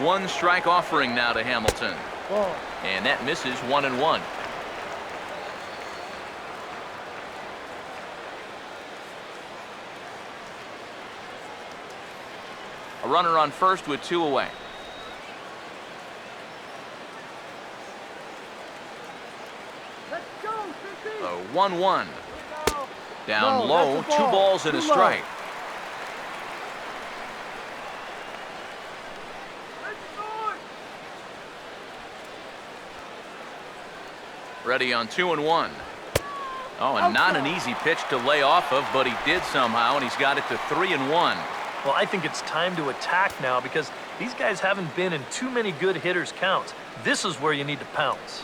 One strike offering now to Hamilton. And that misses, 1-1. A runner on first with 2 away. Let's go, Cincy. A 1-1. Down No, low, that's a 2 ball. balls and a Too low. strike. Ready on 2-1. Oh, and not an easy pitch to lay off of, but he did somehow, and he's got it to 3-1. Well, I think it's time to attack now because these guys haven't been in too many good hitters' counts. This is where you need to pounce.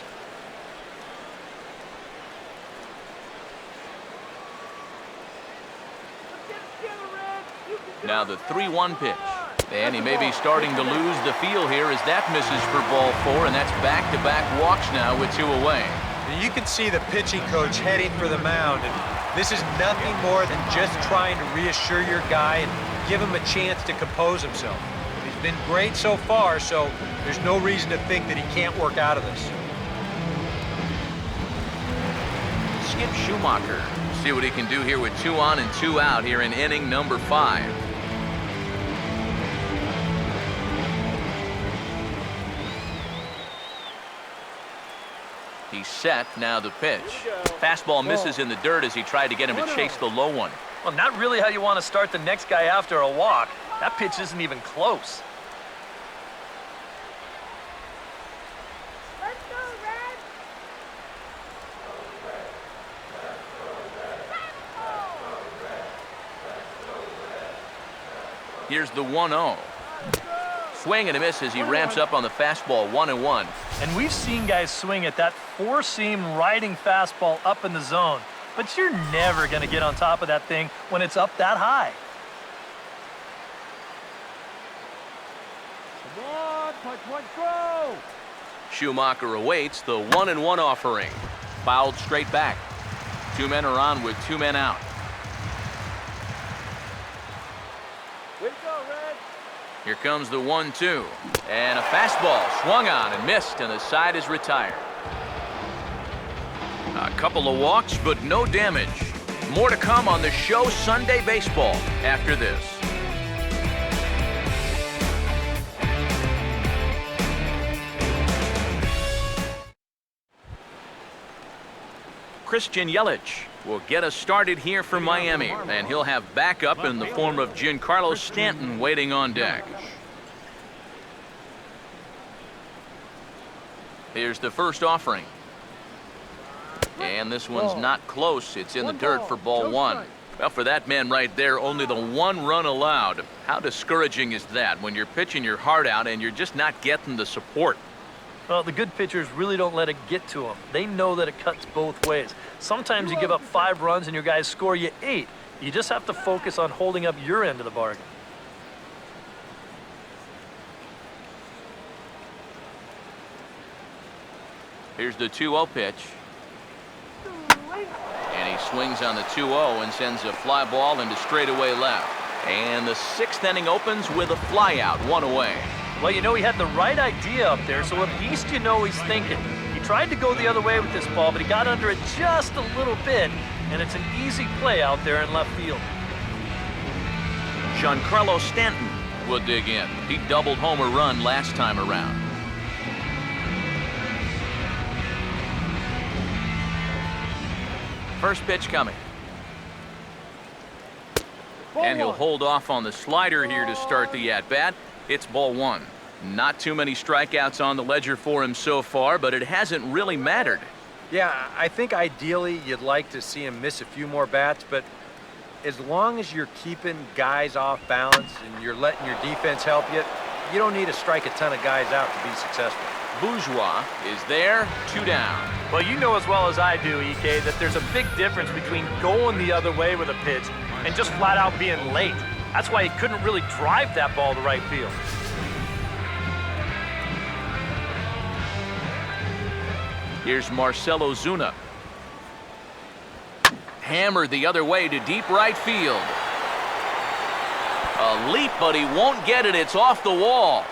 Now the 3-1 pitch. And he may be starting to lose the feel here as that misses for ball 4, and that's back-to-back walks now with 2 away. You can see the pitching coach heading for the mound, and this is nothing more than just trying to reassure your guy and give him a chance to compose himself. He's been great so far, so there's no reason to think that he can't work out of this. Skip Schumacher. See what he can do here with 2 on and 2 out here in inning number 5. He's set, now the pitch. Fastball misses in the dirt as he tried to get him to chase the low one. Well, not really how you want to start the next guy after a walk. That pitch isn't even close. Let's go, Red. Here's the 1-0. Swing and a miss as he ramps up on the fastball, 1-1. And we've seen guys swing at that 4-seam riding fastball up in the zone. But you're never going to get on top of that thing when it's up that high. Come on, punch one, go. Schumacher awaits the 1-1 offering. Fouled straight back. 2 men are on with 2 men out. Way to go, Red. Here comes the 1-2. And a fastball swung on and missed, and the side is retired. A couple of walks, but no damage. More to come on the show Sunday Baseball after this. Christian Yelich will get us started here for Miami, and he'll have backup in the form of Giancarlo Stanton waiting on deck. Here's the first offering. And this one's not close. It's in the dirt for ball 1. Well, for that man right there, only the 1 run allowed. How discouraging is that when you're pitching your heart out and you're just not getting the support? Well, the good pitchers really don't let it get to them. They know that it cuts both ways. Sometimes you give up 5 runs and your guys score you 8. You just have to focus on holding up your end of the bargain. Here's the 2-0 pitch. And he swings on the 2-0 and sends a fly ball into straightaway left. And the 6th inning opens with a flyout, 1 away. Well, you know, he had the right idea up there, so at least you know he's thinking. He tried to go the other way with this ball, but he got under it just a little bit, and it's an easy play out there in left field. Giancarlo Stanton will dig in. He doubled home a run last time around. First pitch coming. And he'll hold off on the slider here to start the at-bat. It's ball 1. Not too many strikeouts on the ledger for him so far, but it hasn't really mattered. Yeah, I think ideally you'd like to see him miss a few more bats, but as long as you're keeping guys off balance and you're letting your defense help you, you don't need to strike a ton of guys out to be successful. Bourgeois is there, 2 down. Well, you know as well as I do, EK, that there's a big difference between going the other way with a pitch and just flat out being late. That's why he couldn't really drive that ball to right field. Here's Marcell Ozuna. Hammered the other way to deep right field. A leap, but he won't get it. It's off the wall.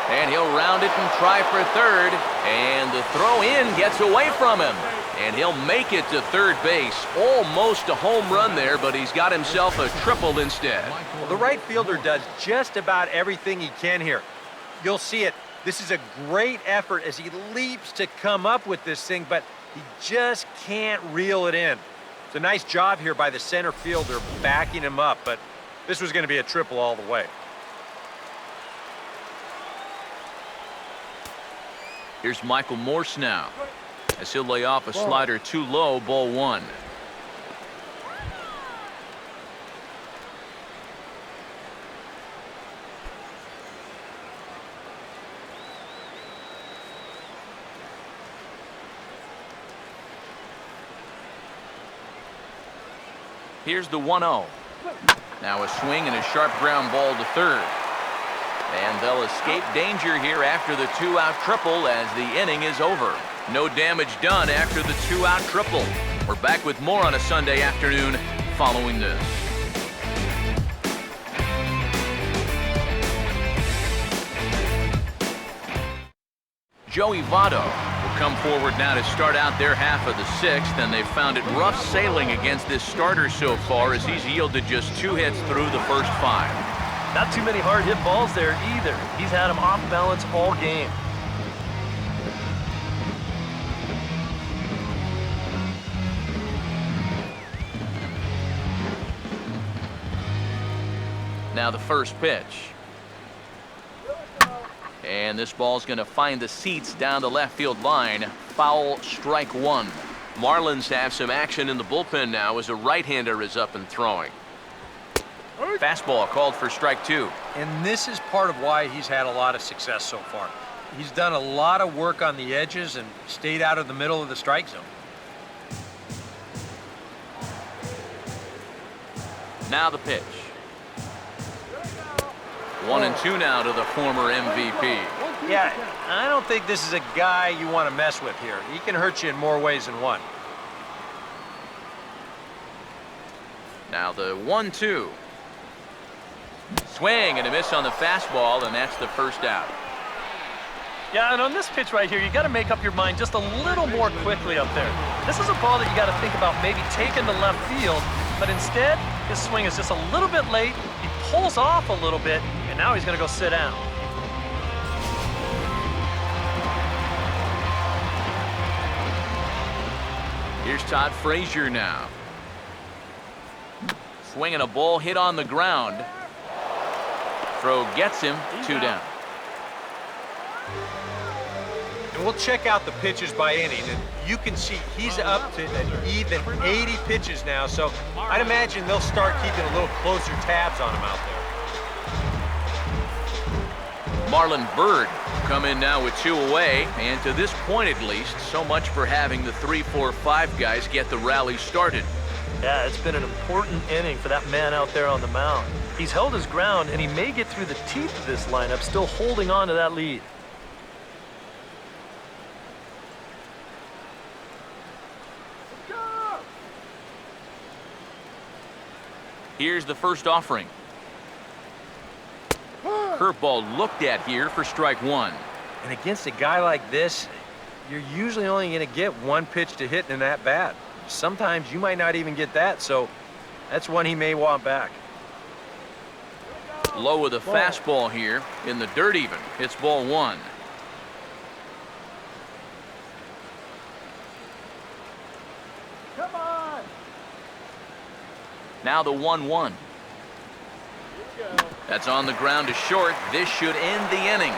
And he'll round it and try for third. And the throw in gets away from him. And he'll make it to third base. Almost a home run there, but he's got himself a triple instead. Well, the right fielder does just about everything he can here. You'll see it. This is a great effort as he leaps to come up with this thing, but he just can't reel it in. It's a nice job here by the center fielder backing him up, but this was going to be a triple all the way. Here's Michael Morse now, as he'll lay off a slider too low, ball 1. Here's the 1-0. Now a swing and a sharp ground ball to third. And they'll escape danger here after the 2-out triple as the inning is over. No damage done after the 2-out triple. We're back with more on a Sunday afternoon following this. Joey Votto will come forward now to start out their half of the sixth, and they've found it rough sailing against this starter so far as he's yielded just 2 hits through the first 5. Not too many hard hit balls there either. He's had them off balance all game. Now the first pitch. And this ball's going to find the seats down the left field line. Foul, strike 1. Marlins have some action in the bullpen now as a right-hander is up and throwing. Fastball called for strike 2. And this is part of why he's had a lot of success so far. He's done a lot of work on the edges and stayed out of the middle of the strike zone. Now the pitch. 1-2 now to the former MVP. Yeah, I don't think this is a guy you want to mess with here. He can hurt you in more ways than one. Now the 1-2. Swing and a miss on the fastball, and that's the first out. Yeah, and on this pitch right here, you got to make up your mind just a little more quickly up there. This is a ball that you got to think about maybe taking to left field, but instead, his swing is just a little bit late. He pulls off a little bit, and now he's going to go sit down. Here's Todd Frazier now. Swinging a ball hit on the ground. Throw gets him, 2 down. And we'll check out the pitches by inning, and you can see he's up to an even 80 pitches now, so I'd imagine they'll start keeping a little closer tabs on him out there. Marlon Byrd come in now with 2 away, and to this point at least, so much for having the 3, 4, 5 guys get the rally started. Yeah, it's been an important inning for that man out there on the mound. He's held his ground, and he may get through the teeth of this lineup, still holding on to that lead. Here's the first offering. Curveball looked at here for strike 1. And against a guy like this, you're usually only going to get 1 pitch to hit in that bat. Sometimes you might not even get that, so that's one he may want back. Low with a fastball here, in the dirt even. It's ball 1. Come on. Now the 1-1. That's on the ground to short. This should end the inning.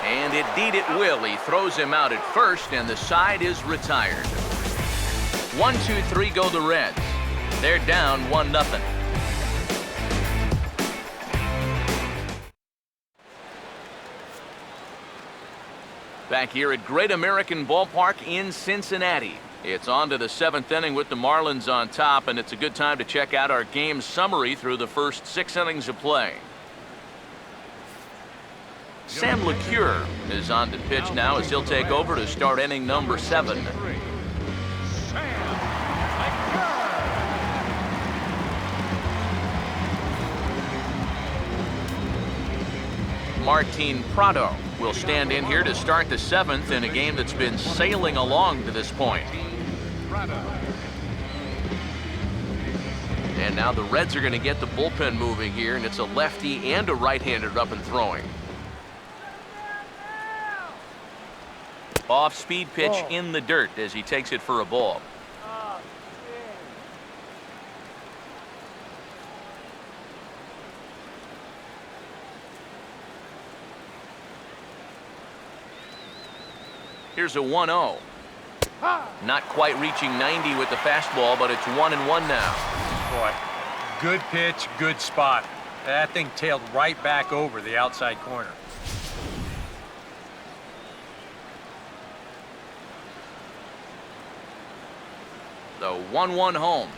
And indeed it will. He throws him out at first, and the side is retired. 1, 2, 3 go the Reds. They're down 1-0. Back here at Great American Ballpark in Cincinnati. It's on to the 7th inning with the Marlins on top, and it's a good time to check out our game summary through the first 6 innings of play. Sam LeCure is on to pitch now as he'll take over to start inning number 7. Martin Prado will stand in here to start the 7th in a game that's been sailing along to this point. And now the Reds are going to get the bullpen moving here, and it's a lefty and a right-hander up and throwing. Off-speed pitch in the dirt as he takes it for a ball. Here's a 1-0. Not quite reaching 90 with the fastball, but it's 1-1 now. Boy, good pitch, good spot. That thing tailed right back over the outside corner. The 1-1 home.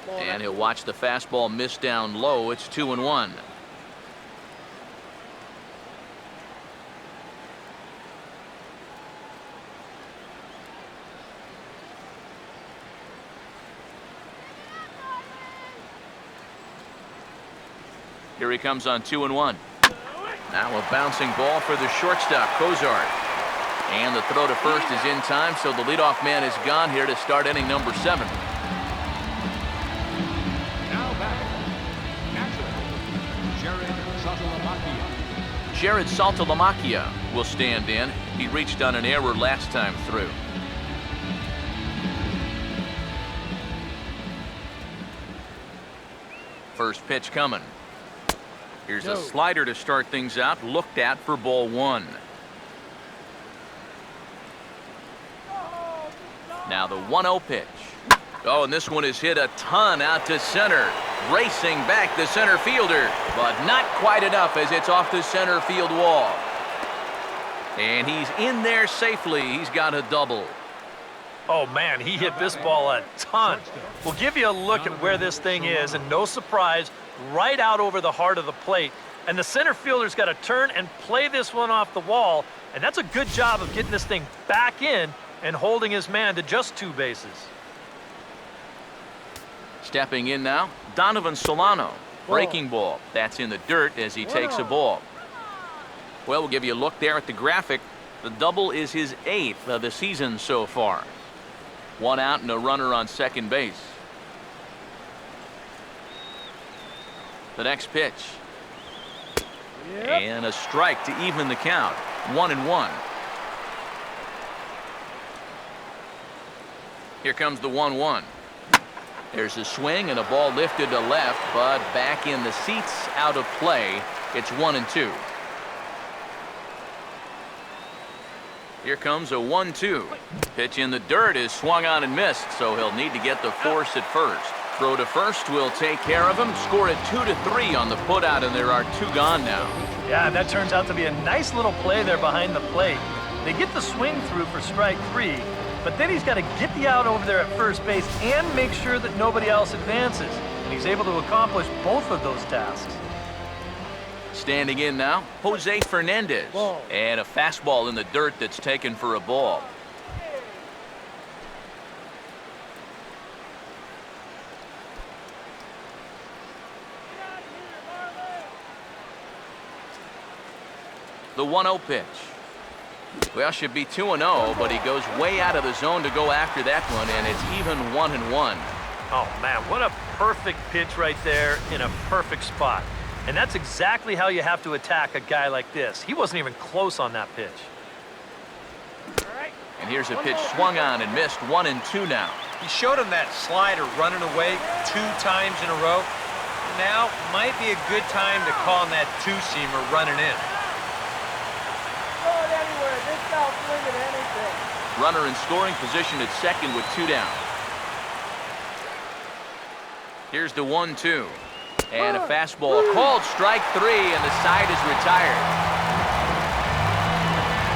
And he'll watch the fastball miss down low. It's 2-1. Here he comes on 2-1. Now a bouncing ball for the shortstop, Cozart. And the throw to first is in time, so the leadoff man is gone here to start inning number 7. Now back. Catcher, Jared Saltalamacchia. Jared Saltalamacchia will stand in. He reached on an error last time through. First pitch coming. Here's a slider to start things out, looked at for ball 1. Now the 1-0 pitch. Oh, and this one is hit a ton out to center. Racing back the center fielder, but not quite enough as it's off the center field wall. And he's in there safely. He's got a double. Oh, man, he hit this ball a ton. We'll give you a look at where this thing is, and no surprise, right out over the heart of the plate. And the center fielder's got to turn and play this one off the wall, and that's a good job of getting this thing back in and holding his man to just 2 bases. Stepping in now, Donovan Solano. Breaking ball. That's in the dirt as he takes a ball. Well, we'll give you a look there at the graphic. The double is his 8th of the season so far. 1 out and a runner on second base. The next pitch. And a strike to even the count. 1-1. Here comes the 1-1. There's a swing and a ball lifted to left, but back in the seats, out of play. It's 1-2. Here comes a 1-2. Pitch in the dirt is swung on and missed, so he'll need to get the force at first. Throw to first will take care of him. Score it 2-3 on the putout, and there are 2 gone now. Yeah, that turns out to be a nice little play there behind the plate. They get the swing through for strike 3, but then he's got to get the out over there at first base and make sure that nobody else advances. And he's able to accomplish both of those tasks. Standing in now, Jose Fernandez. And a fastball in the dirt that's taken for a ball. The 1-0 pitch. Well, should be 2-0, but he goes way out of the zone to go after that one, and it's even 1-1. Oh, man, what a perfect pitch right there in a perfect spot. And that's exactly how you have to attack a guy like this. He wasn't even close on that pitch. And here's a pitch swung on and missed. 1-2 now. He showed him that slider running away 2 times in a row. Now might be a good time to call him that 2-seamer running in. Runner in scoring position at second with 2 down. Here's the 1-2. And a fastball called strike 3, and the side is retired.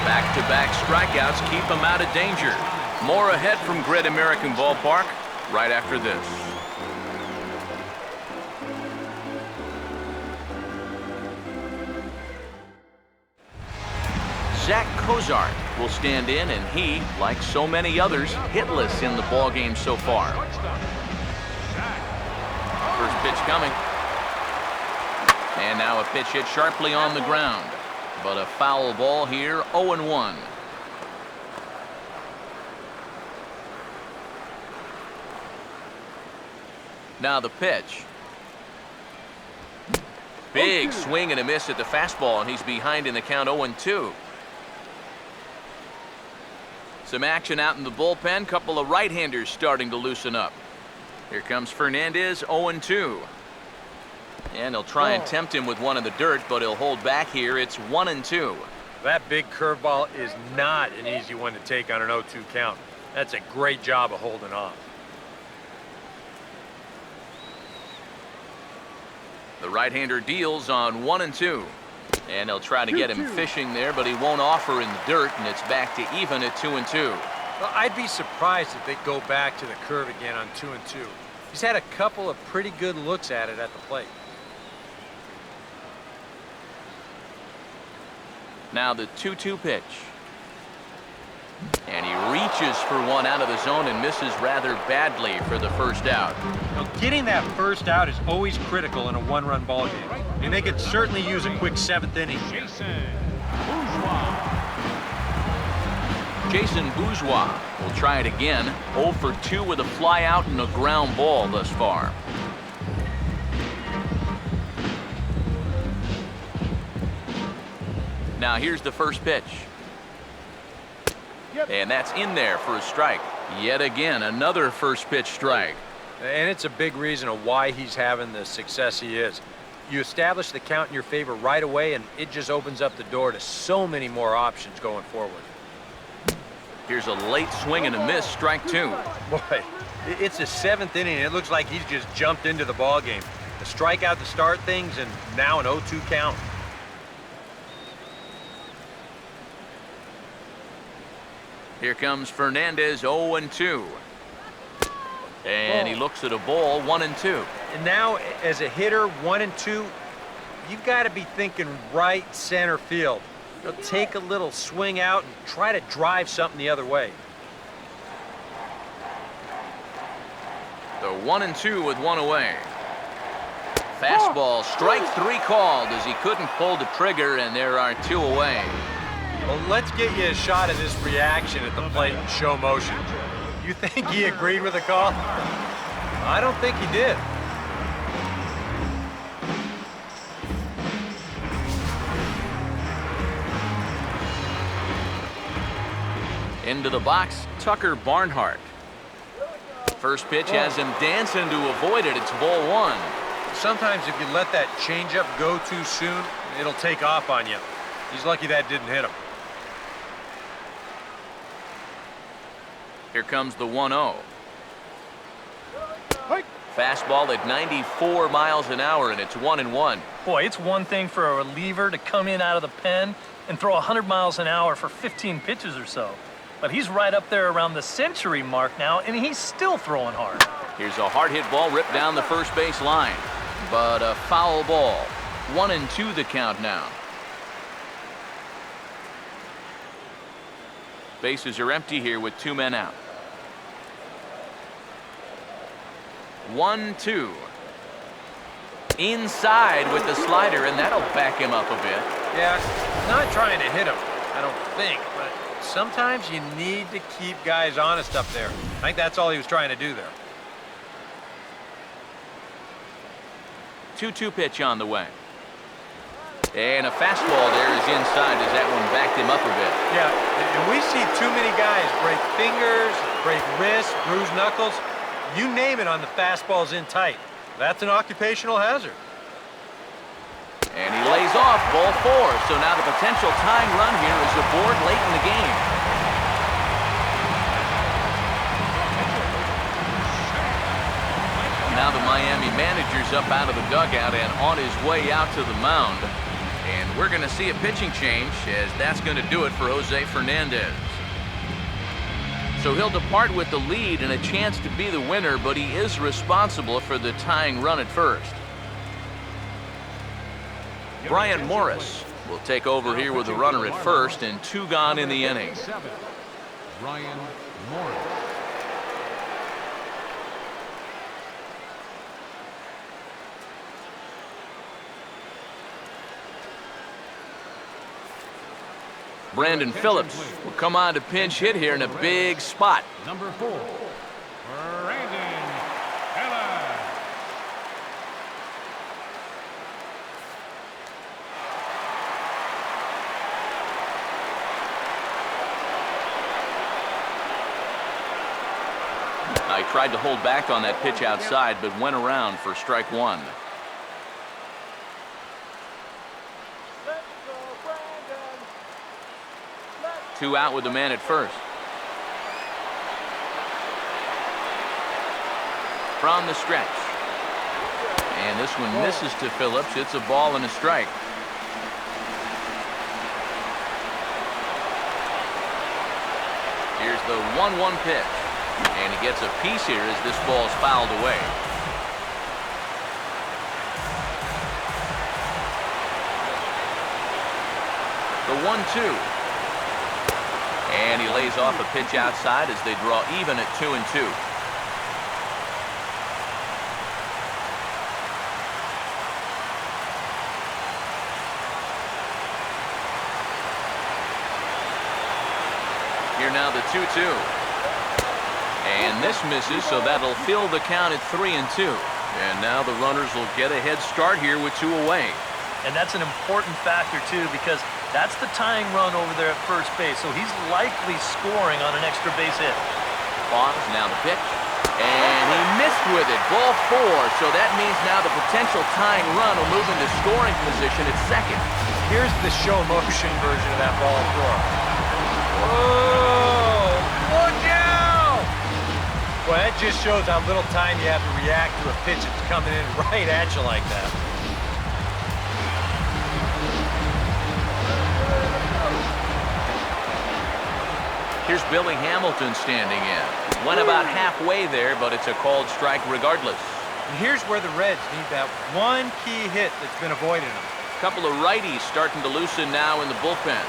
Back-to-back strikeouts keep him out of danger. More ahead from Great American Ballpark right after this. Zach Cozart will stand in, and he, like so many others, hitless in the ballgame so far. First pitch coming. And now a pitch hit sharply on the ground. But a foul ball here, 0-1. Now the pitch. Big swing and a miss at the fastball, and he's behind in the count 0-2. Some action out in the bullpen. Couple of right-handers starting to loosen up. Here comes Fernandez, 0-2. And he'll try and tempt him with one in the dirt, but he'll hold back here. It's 1-2. That big curveball is not an easy one to take on an 0-2 count. That's a great job of holding off. The right-hander deals on 1-2. And they'll try to get him fishing there, but he won't offer in the dirt, and it's back to even at 2-2. Well, I'd be surprised if they go back to the curve again on 2-2. He's had a couple of pretty good looks at it at the plate. Now the 2-2 pitch. And he reaches for one out of the zone and misses rather badly for the first out. Now, getting that first out is always critical in a one-run ball game. And they could certainly use a quick 7th inning. Jason Bourgeois will try it again. 0 for 2 with a fly out and a ground ball thus far. Now here's the first pitch. And that's in there for a strike. Yet again, another first pitch strike. And it's a big reason of why he's having the success he is. You establish the count in your favor right away, and it just opens up the door to so many more options going forward. Here's a late swing and a miss, strike 2. Boy, it's the 7th inning, and it looks like he's just jumped into the ball game. A strikeout to start things, and now an 0-2 count. Here comes Fernandez, 0-2. And he looks at a ball, 1-2. And now, as a hitter, 1-2, you've got to be thinking right center field. You'll take a little swing out and try to drive something the other way. The 1-2 with one away. Fastball, strike 3 called as he couldn't pull the trigger, and there are 2 away. Well, let's get you a shot of this reaction at the plate in show motion. You think he agreed with the call? I don't think he did. Into the box, Tucker Barnhart. First pitch has him dancing to avoid it. It's ball 1. Sometimes if you let that changeup go too soon, it'll take off on you. He's lucky that didn't hit him. Here comes the 1-0. Fastball at 94 miles an hour, and it's 1-1. Boy, it's one thing for a reliever to come in out of the pen and throw 100 miles an hour for 15 pitches or so. But he's right up there around the century mark now, and he's still throwing hard. Here's a hard hit ball ripped down the first base line. But a foul ball. 1-2 the count now. Bases are empty here with 2 men out. 1-2. Inside with the slider, and that'll back him up a bit. Yeah, not trying to hit him, I don't think, but sometimes you need to keep guys honest up there. I think that's all he was trying to do there. 2-2 pitch on the way. And a fastball there is inside as that one backed him up a bit. Yeah, and we see too many guys break fingers, break wrists, bruise knuckles. You name it on the fastballs in tight. That's an occupational hazard. And he lays off ball 4. So now the potential tying run here is aboard late in the game. Now the Miami manager's up out of the dugout and on his way out to the mound. And we're going to see a pitching change, as that's going to do it for Jose Fernandez. So he'll depart with the lead and a chance to be the winner, but he is responsible for the tying run at first. Brian Morris will take over here with a runner at first and 2 gone in the inning. Brian Morris. Brandon Phillips will come on to pinch hit here in a big spot. Number 4, Brandon Phillips. I tried to hold back on that pitch outside, but went around for strike 1. Two out with the man at first. From the stretch. And this one misses to Phillips. It's a ball and a strike. Here's the 1-1 pitch. And he gets a piece here as this ball's fouled away. The 1-2. And he lays off a pitch outside as they draw even at 2-2. Here now the 2-2. And this misses, so that'll fill the count at 3-2. And now the runners will get a head start here with 2 away. And that's an important factor, too, because that's the tying run over there at first base, so he's likely scoring on an extra base hit. Pause, now the pitch. And he missed with it. Ball 4, so that means now the potential tying run will move into scoring position at second. Here's the show motion version of that ball 4. Whoa! Look out! Well, that just shows how little time you have to react to a pitch that's coming in right at you like that. Here's Billy Hamilton standing in. Went about halfway there, but it's a called strike regardless. And here's where the Reds need that one key hit that's been avoiding them. A couple of righties starting to loosen now in the bullpen.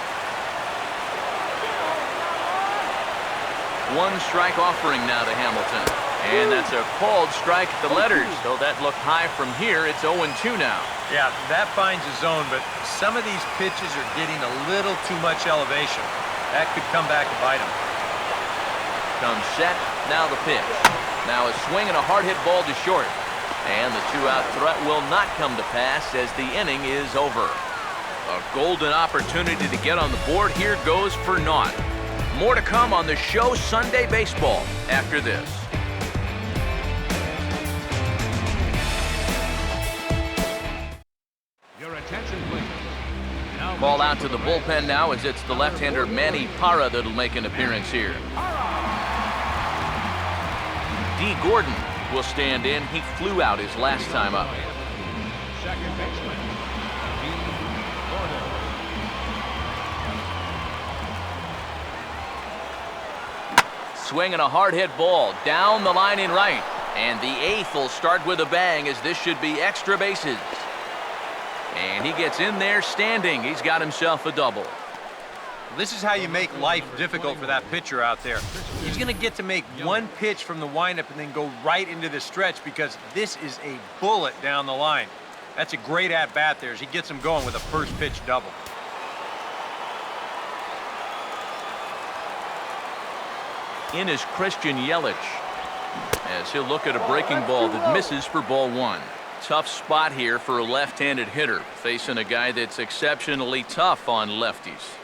1 strike offering now to Hamilton. And that's a called strike at the letters. So that looked high from here. It's 0-2 now. Yeah, that finds a zone, but some of these pitches are getting a little too much elevation. That could come back and bite him. Comes set, now the pitch. Now a swing and a hard hit ball to short. And the 2-out threat will not come to pass as the inning is over. A golden opportunity to get on the board here goes for naught. More to come on the show Sunday Baseball after this. Your attention, please. Now Ball out to the bullpen now as it's the left-hander Manny Parra that'll make an appearance here. D. Gordon will stand in. He flew out his last time up. second baseman, D. Gordon. Swing and a hard hit ball down the line in right. And the 8th will start with a bang as this should be extra bases. And he gets in there standing. He's got himself a double. This is how you make life difficult for that pitcher out there. He's going to get to make one pitch from the windup and then go right into the stretch because this is a bullet down the line. That's a great at-bat there as he gets him going with a first pitch double. In is Christian Yelich as he'll look at a breaking ball that misses for ball 1. Tough spot here for a left-handed hitter facing a guy that's exceptionally tough on lefties.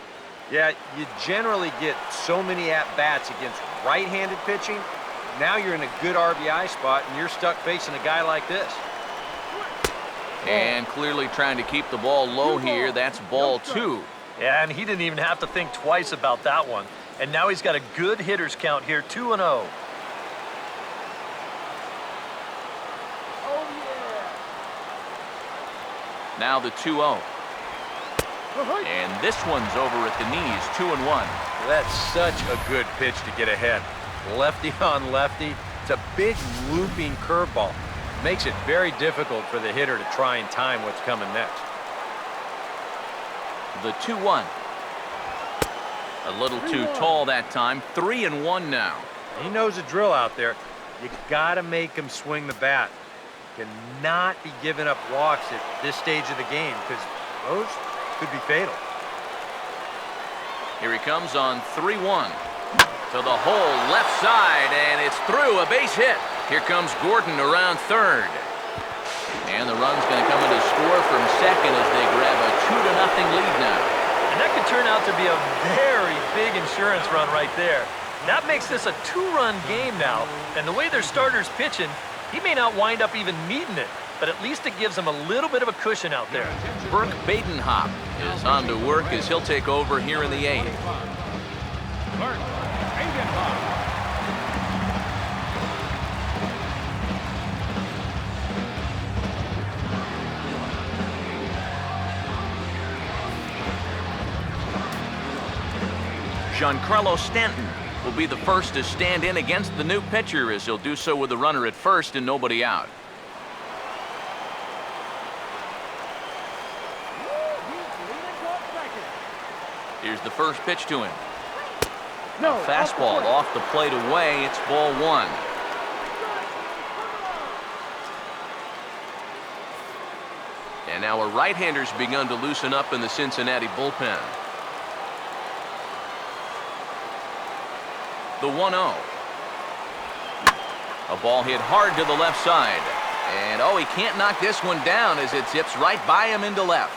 Yeah, you generally get so many at-bats against right-handed pitching. Now you're in a good RBI spot and you're stuck facing a guy like this. And clearly trying to keep the ball low here. That's ball 2. Yeah, and he didn't even have to think twice about that one. And now he's got a good hitter's count here, 2-0. Now the 2-0. And this one's over at the knees, 2-1. That's such a good pitch to get ahead. Lefty on lefty. It's a big looping curveball. Makes it very difficult for the hitter to try and time what's coming next. The 2-1. A little too tall that time. 3-1 now. He knows the drill out there. You gotta make him swing the bat. Cannot be giving up walks at this stage of the game because those could be fatal. Here he comes on 3-1. To the hole, left side, and it's through, a base hit. Here comes Gordon around third. And the run's going to come in to score from second as they grab a 2-0 lead now. And that could turn out to be a very big insurance run right there. That makes this a 2-run game now, and the way their starter's pitching, he may not wind up even needing it, but at least it gives him a little bit of a cushion out there. Burke Badenhop is on to work as he'll take over here in the 8th. Burke Badenhop. Giancarlo Stanton will be the first to stand in against the new pitcher, as he'll do so with a runner at first and nobody out. Here's the first pitch to him. No, Fastball off the plate away. It's ball one. And now a right-hander's begun to loosen up in the Cincinnati bullpen. The 1-0. A ball hit hard to the left side. And oh, he can't knock this one down as it zips right by him into left.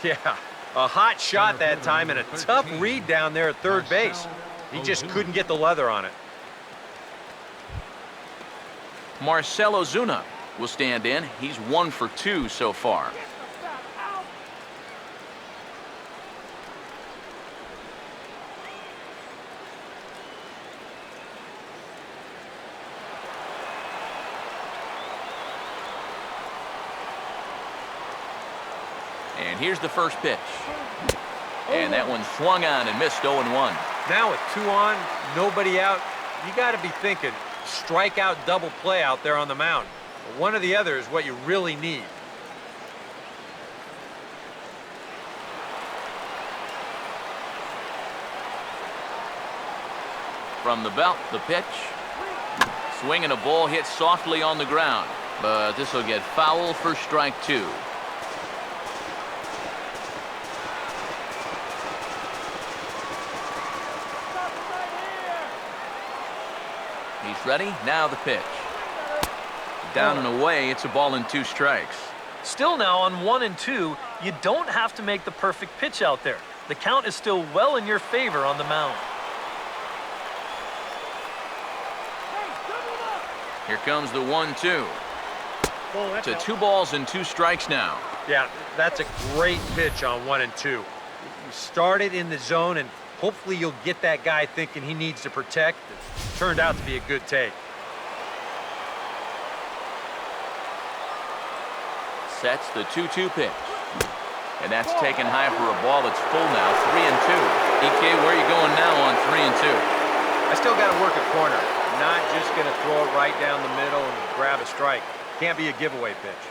Yeah, a hot shot that time and a tough read down there at third base. He just couldn't get the leather on it. Marcell Ozuna will stand in. He's 1 for 2 so far. And here's the first pitch. And that one swung on and missed 0-1. Now with 2 on, nobody out, you got to be thinking strikeout double play out there on the mound. One or the other is what you really need. From the belt, the pitch. Swinging a ball hit softly on the ground. But this will get foul for strike 2. He's ready. Now the pitch. Down and away. It's a ball and 2 strikes. Still now on 1 and 2, you don't have to make the perfect pitch out there. The count is still well in your favor on the mound. Here comes the 1-2. To 2 balls and 2 strikes now. Yeah, that's a great pitch on 1 and 2. You start it in the zone, and hopefully you'll get that guy thinking he needs to protect. It turned out to be a good take. Sets the 2-2 pitch. And that's taken high for a ball that's full now. 3-2. EK, where are you going now on 3-2? I still got to work a corner. Not just going to throw it right down the middle and grab a strike. Can't be a giveaway pitch.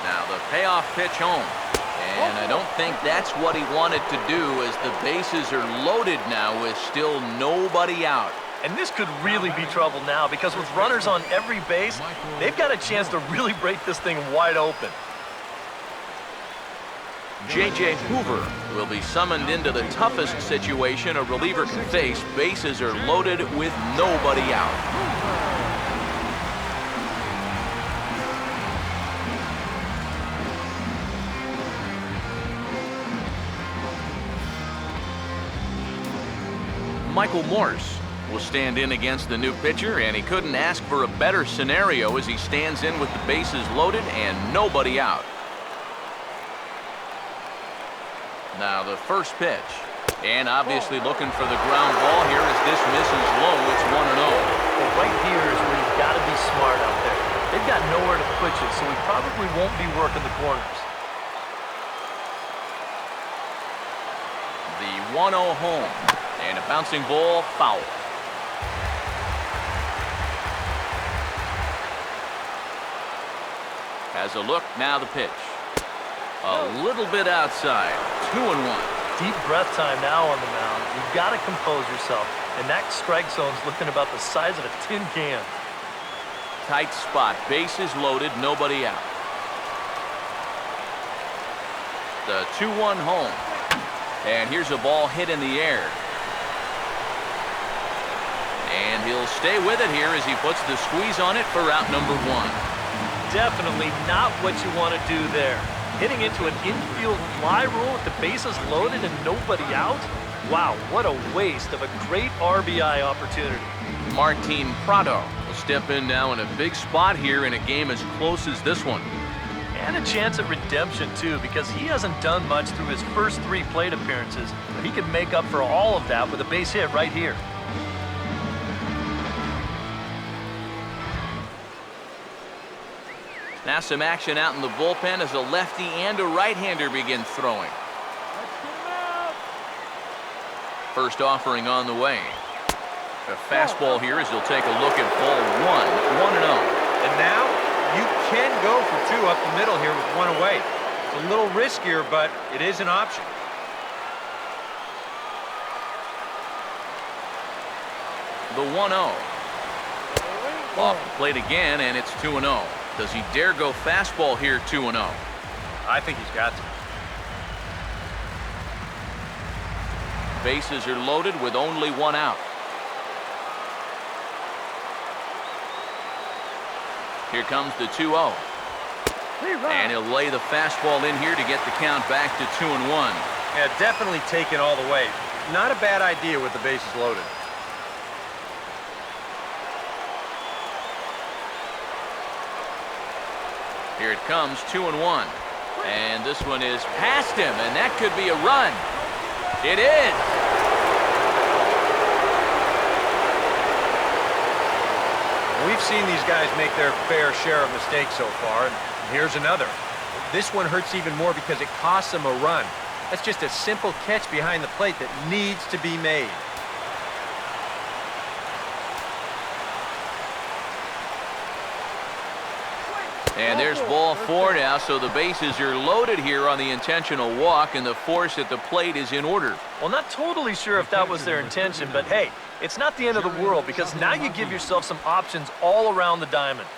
Now the payoff pitch home. And I don't think that's what he wanted to do, as the bases are loaded now with still nobody out. And this could really be trouble now, because with runners on every base, they've got a chance to really break this thing wide open. J.J. Hoover will be summoned into the toughest situation a reliever can face. Bases are loaded with nobody out. Michael Morse will stand in against the new pitcher, and he couldn't ask for a better scenario as he stands in with the bases loaded and nobody out. Now the first pitch, and obviously looking for the ground ball here as this misses low. It's 1-0. Well, right here is where you've got to be smart out there. They've got nowhere to put you, so he probably won't be working the corners. The 1-0 home, and a bouncing ball, foul. Has a look, now the pitch. A little bit outside, 2-1. Deep breath time now on the mound. You've got to compose yourself, and that strike zone's looking about the size of a tin can. Tight spot, bases loaded, nobody out. The 2-1 home. And here's a ball hit in the air. And he'll stay with it here as he puts the squeeze on it for out number 1. Definitely not what you want to do there. Hitting into an infield fly rule with the bases loaded and nobody out? Wow, what a waste of a great RBI opportunity. Martin Prado will step in now in a big spot here in a game as close as this one. And a chance at redemption, too, because he hasn't done much through his first 3 plate appearances. But he can make up for all of that with a base hit right here. Now some action out in the bullpen as a lefty and a right-hander begin throwing. Let's get him out. First offering on the way. A fastball here as he'll take a look at ball one, 1-0. And now you can go for two up the middle here with one away. It's a little riskier, but it is an option. The 1-0. Off the plate again, and it's 2-0. Does he dare go fastball here 2-0? I think he's got to. Bases are loaded with only one out. Here comes the 2-0. And he'll lay the fastball in here to get the count back to 2-1. Yeah, definitely taken all the way. Not a bad idea with the bases loaded. Here it comes, 2-1. And this one is past him, and that could be a run. It is. We've seen these guys make their fair share of mistakes so far, and here's another. This one hurts even more because it costs them a run. That's just a simple catch behind the plate that needs to be made. And there's ball four now, so the bases are loaded here on the intentional walk, and the force at the plate is in order. Well, not totally sure if that was their intention, but hey, it's not the end of the world because now you give yourself some options all around the diamond.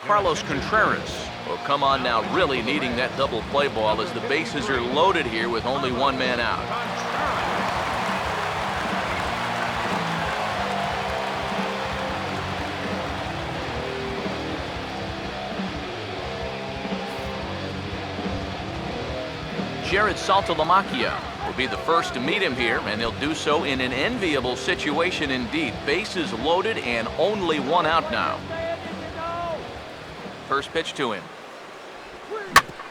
Carlos Contreras will come on now, really needing that double play ball as the bases are loaded here with only one man out. Jared Saltalamacchia will be the first to meet him here, and he'll do so in an enviable situation indeed. Bases loaded and only one out now. First pitch to him.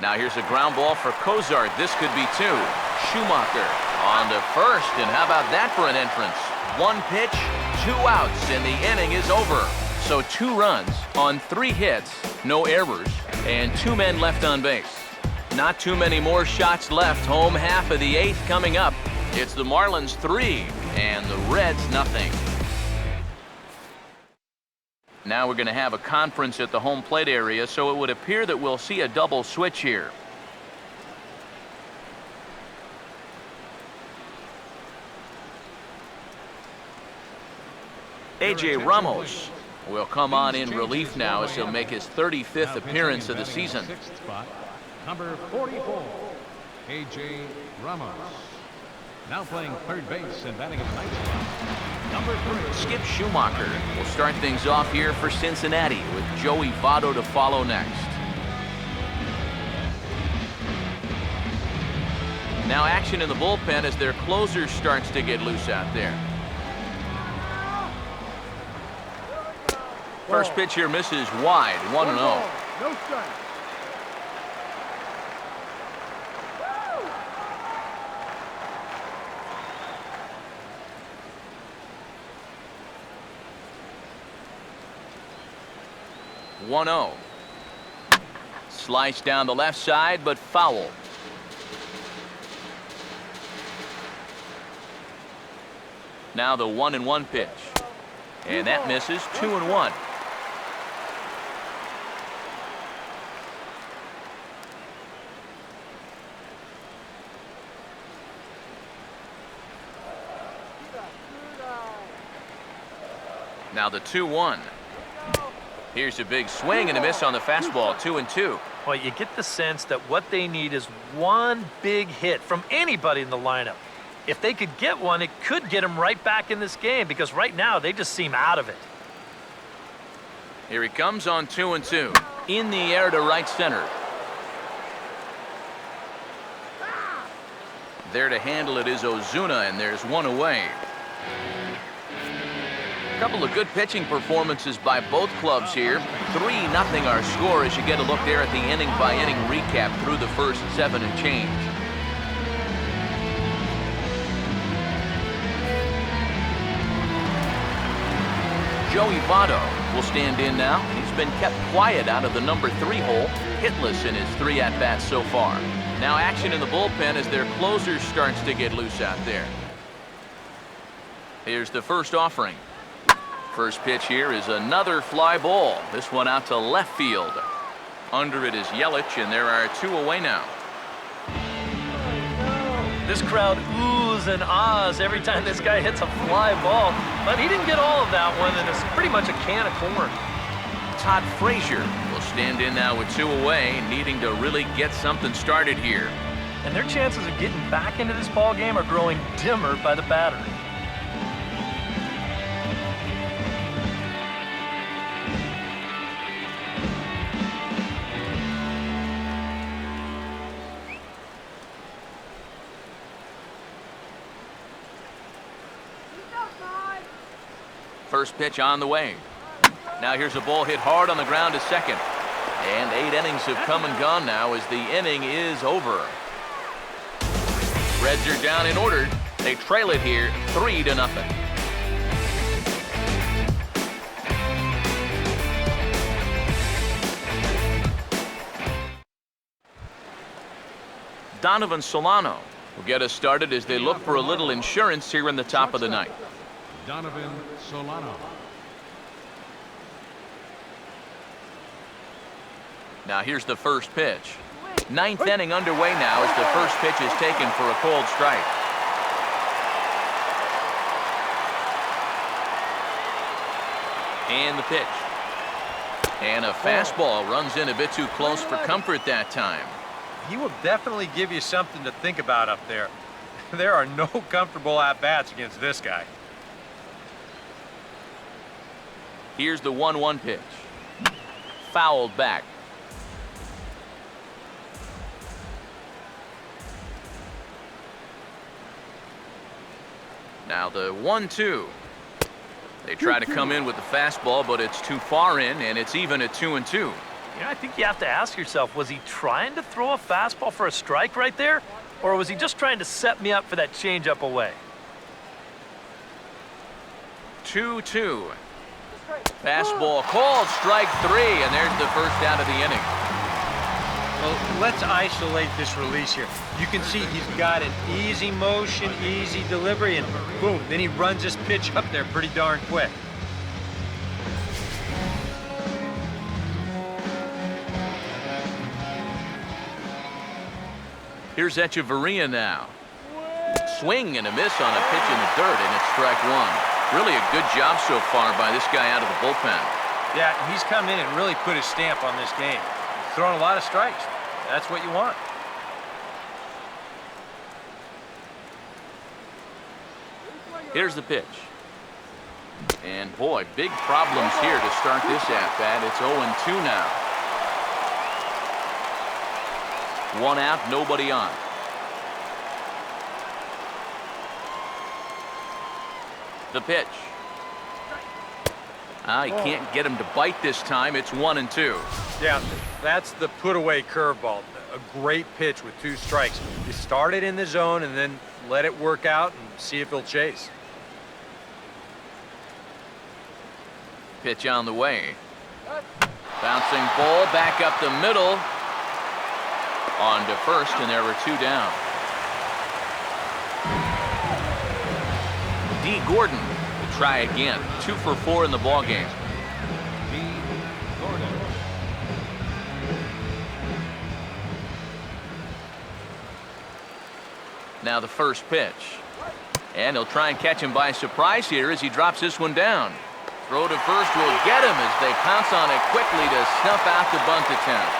Now here's a ground ball for Cozart. This could be two. Schumacher on to first, and how about that for an entrance? One pitch, 2 outs, and the inning is over. So 2 runs on 3 hits, no errors, and 2 men left on base. Not too many more shots left. Home half of the 8th coming up. It's the Marlins 3 and the Reds nothing. Now we're going to have a conference at the home plate area, so it would appear that we'll see a double switch here. A.J. Ramos will come on in relief now as he'll make his 35th appearance of the season. Number 44, A.J. Ramos. Now playing third base and batting in the ninth spot. Number 3. Skip Schumacher will start things off here for Cincinnati with Joey Votto to follow next. Now action in the bullpen as their closer starts to get loose out there. First pitch here misses wide, 1-0. No strike. Slice down the left side, but foul. Now the 1-1 pitch. And that misses, 2-1. Now the 2-1. Here's a big swing and a miss on the fastball, 2-2. Well, you get the sense that what they need is one big hit from anybody in the lineup. If they could get one, it could get them right back in this game because right now they just seem out of it. Here he comes on 2-2. In the air to right center. There to handle it is Ozuna, and there's one away. A couple of good pitching performances by both clubs here. 3-0 our score as you get a look there at the inning-by-inning recap through the first 7 and change. Joey Votto will stand in now. He's been kept quiet out of the number 3 hole, hitless in his 3 at-bats so far. Now action in the bullpen as their closer starts to get loose out there. Here's the first offering. First pitch here is another fly ball. This one out to left field. Under it is Yelich, and there are 2 away now. This crowd oohs and ahs every time this guy hits a fly ball, but he didn't get all of that one, and it's pretty much a can of corn. Todd Frazier will stand in now with 2 away, needing to really get something started here. And their chances of getting back into this ball game are growing dimmer by the batter. First pitch on the way. Now here's a ball hit hard on the ground to second. And 8 innings have come and gone now as the inning is over. Reds are down in order. They trail it here 3-0. Donovan Solano will get us started as they look for a little insurance here in the top of the ninth. Donovan Solano. Now here's the first pitch. 9th inning underway now as the first pitch is taken for a cold strike. And the pitch. And a fastball runs in a bit too close for comfort that time. He will definitely give you something to think about up there. There are no comfortable at-bats against this guy. Here's the 1-1 pitch. Fouled back. Now the 1-2. They try to come in with the fastball, but it's too far in, and it's even at 2-2. You know, I think you have to ask yourself, was he trying to throw a fastball for a strike right there? Or was he just trying to set me up for that changeup away? 2-2. Fastball called, strike 3, and there's the first out of the inning. Well, let's isolate this release here. You can see he's got an easy motion, easy delivery, and boom, then he runs this pitch up there pretty darn quick. Here's Echeverria now. Swing and a miss on a pitch in the dirt, and it's strike 1. Really a good job so far by this guy out of the bullpen. Yeah, he's come in and really put his stamp on this game. He's thrown a lot of strikes. That's what you want. Here's the pitch. And boy, big problems here to start this at-bat. It's 0-2 now. 1 out, nobody on. The pitch. He can't get him to bite this time. It's 1-2. Yeah, that's the put-away curveball. A great pitch with 2 strikes. You start it in the zone and then let it work out and see if he'll chase. Pitch on the way. Bouncing ball back up the middle. On to first, and there were 2 down. D. Gordon will try again. 2 for 4 in the ball game. D. Gordon. Now the first pitch. And he'll try and catch him by surprise here as he drops this one down. Throw to first will get him as they pounce on it quickly to snuff out the bunt attempt.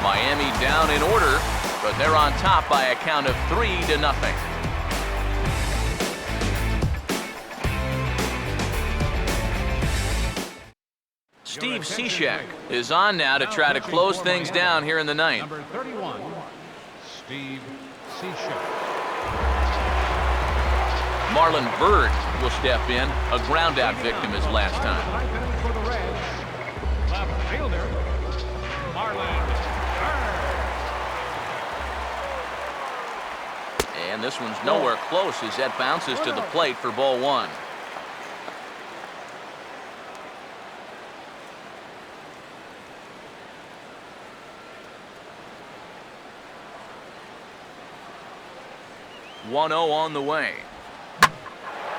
Miami down in order, but they're on top by a count of 3-0. Steve Cishek is on now to try to close things down here in the ninth. Number 31, Steve Cishek. Marlon Byrd will step in, a ground-out victim his last time. Ninth inning for the Reds. Left fielder, Marlon Byrd. And this one's nowhere close as that bounces to the plate for ball 1. 1-0 on the way.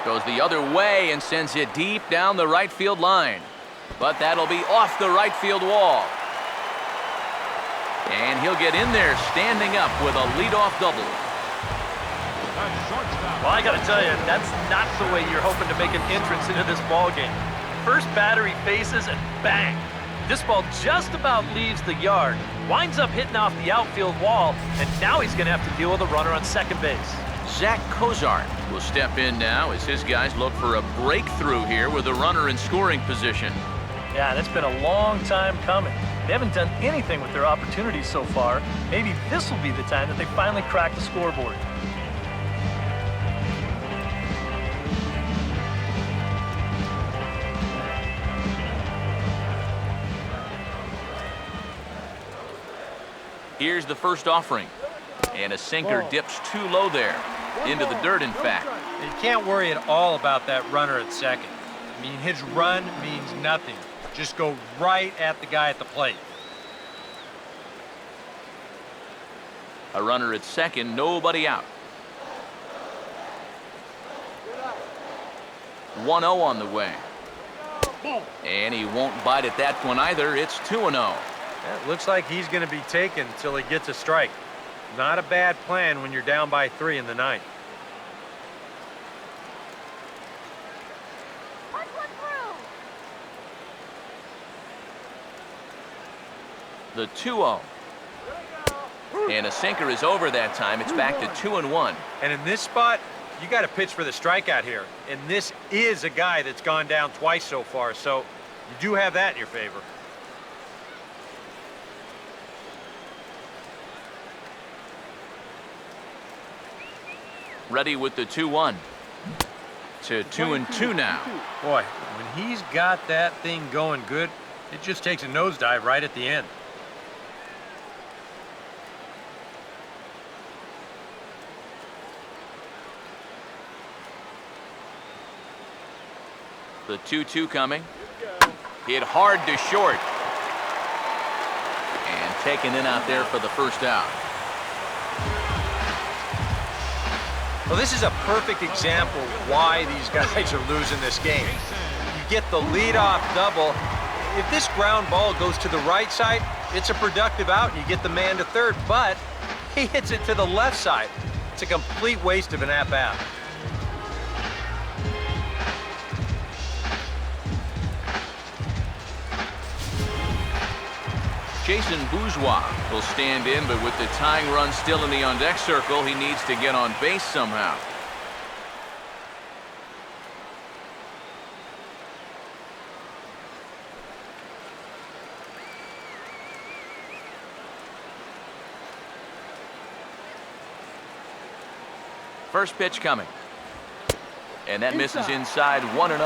Goes the other way and sends it deep down the right field line. But that'll be off the right field wall. And he'll get in there standing up with a leadoff double. Well, I got to tell you, that's not the way you're hoping to make an entrance into this ball game. First batter he faces, and bang! This ball just about leaves the yard, winds up hitting off the outfield wall, and now he's going to have to deal with a runner on second base. Zach Cozart will step in now as his guys look for a breakthrough here with a runner in scoring position. Yeah, that's been a long time coming. They haven't done anything with their opportunities so far. Maybe this will be the time that they finally crack the scoreboard. Here's the first offering. And a sinker dips too low there. Into the dirt, in fact. You can't worry at all about that runner at second. I mean, his run means nothing. Just go right at the guy at the plate. A runner at second, nobody out. 1-0 on the way. And he won't bite at that one either. It's 2-0. Yeah, it looks like he's going to be taken until he gets a strike. Not a bad plan when you're down by 3 in the ninth. The 2-0. And a sinker is over that time. It's back to 2-1. And in this spot, you got to pitch for the strikeout here. And this is a guy that's gone down twice so far, so you do have that in your favor. Ready with the 2-1. To 2-2 now. Boy, when he's got that thing going good, it just takes a nosedive right at the end. The 2-2 coming. Hit hard to short. And taken in out there for the first out. Well, this is a perfect example why these guys are losing this game. You get the leadoff double. If this ground ball goes to the right side, it's a productive out, and you get the man to third, but he hits it to the left side. It's a complete waste of an at-bat. Jason Bourgeois will stand in, but with the tying run still in the on-deck circle, he needs to get on base somehow. First pitch coming. And that misses inside 1-0.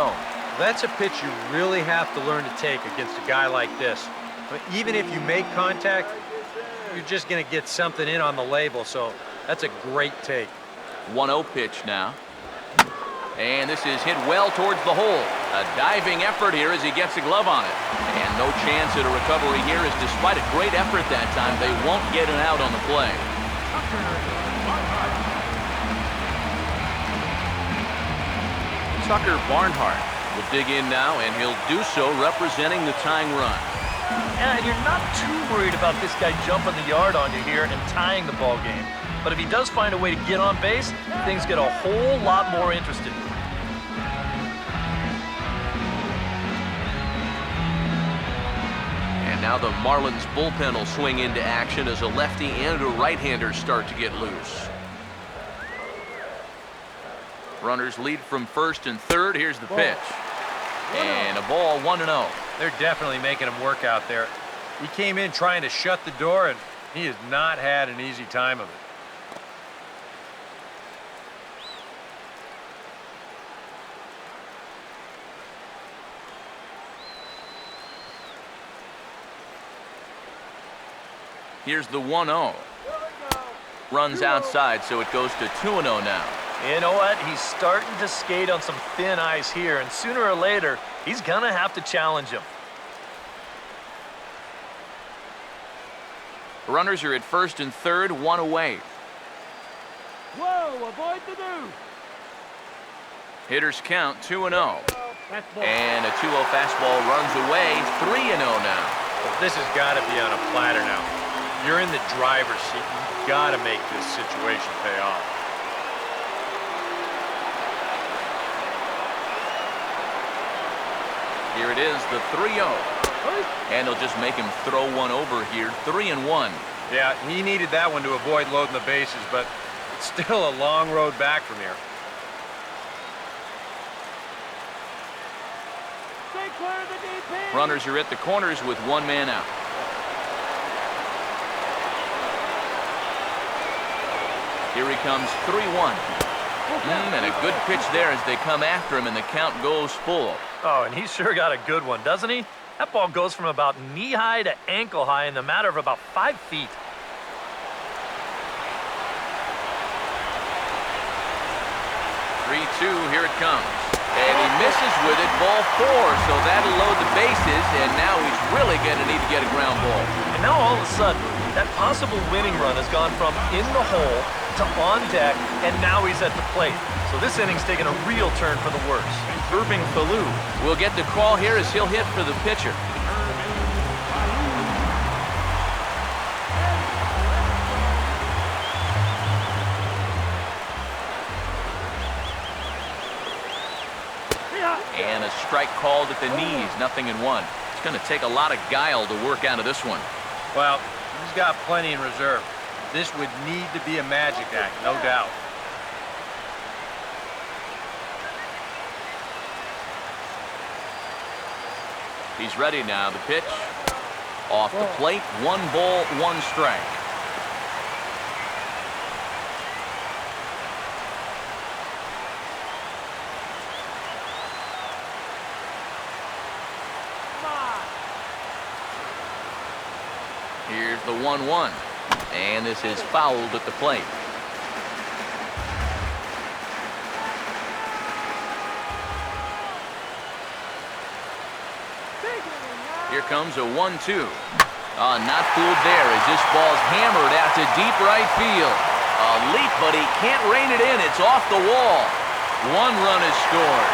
That's a pitch you really have to learn to take against a guy like this. But even if you make contact, you're just going to get something in on the label, so that's a great take. 1-0 pitch now. And this is hit well towards the hole. A diving effort here as he gets a glove on it. And no chance at a recovery here, as despite a great effort that time, they won't get an out on the play. Tucker Barnhart will dig in now, and he'll do so representing the tying run. Yeah, and you're not too worried about this guy jumping the yard on you here and tying the ball game. But if he does find a way to get on base, things get a whole lot more interesting. And now the Marlins bullpen will swing into action as a lefty and a right-hander start to get loose. Runners lead from first and third. Here's the pitch. And a ball, 1-0. They're definitely making him work out there. He came in trying to shut the door, and he has not had an easy time of it. Here's the 1-0. Runs outside, so it goes to 2-0 now. You know what? He's starting to skate on some thin ice here, and sooner or later, he's going to have to challenge him. Runners are at first and third, one away. Whoa, avoid the new. Hitters count 2-0. That's ball. And a 2-0 fastball runs away, 3-0 now. Well, this has got to be on a platter now. You're in the driver's seat. You've got to make this situation pay off. Here it is, the 3-0. And they'll just make him throw one over here, 3-1. Yeah, he needed that one to avoid loading the bases, but it's still a long road back from here. Stay clear of the DP. Runners are at the corners with one man out. Here he comes, 3-1. And a good pitch there as they come after him, and the count goes full. Oh, and he sure got a good one, doesn't he? That ball goes from about knee-high to ankle-high in the matter of about 5 feet. Here it comes. And he misses with it, ball 4, so that'll load the bases, and now he's really going to need to get a ground ball. And now all of a sudden, that possible winning run has gone from in the hole to on deck, and now he's at the plate. So this inning's taken a real turn for the worse. Irving Ballou We'll get the call here as he'll hit for the pitcher. And a strike called at the knees, 0-1. It's going to take a lot of guile to work out of this one. Well, he's got plenty in reserve. This would need to be a magic act, no doubt. He's ready now. The pitch off the plate. 1 ball, 1 strike. Here's the 1-1. And this is fouled at the plate. Here comes a 1-2. Not fooled there as this ball's hammered out to deep right field. A leap, but he can't rein it in. It's off the wall. 1 run is scored.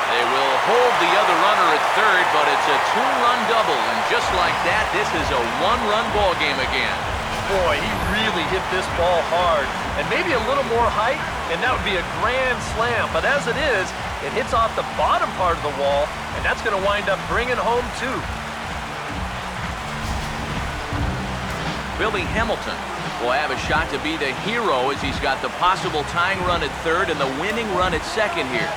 They will hold the other runner at third, but it's a 2-run double. And just like that, this is a 1-run ball game again. Boy, he really hit this ball hard. And maybe a little more height, and that would be a grand slam. But as it is, it hits off the bottom part of the wall, and that's going to wind up bringing home 2. Billy Hamilton will have a shot to be the hero as he's got the possible tying run at third and the winning run at second here.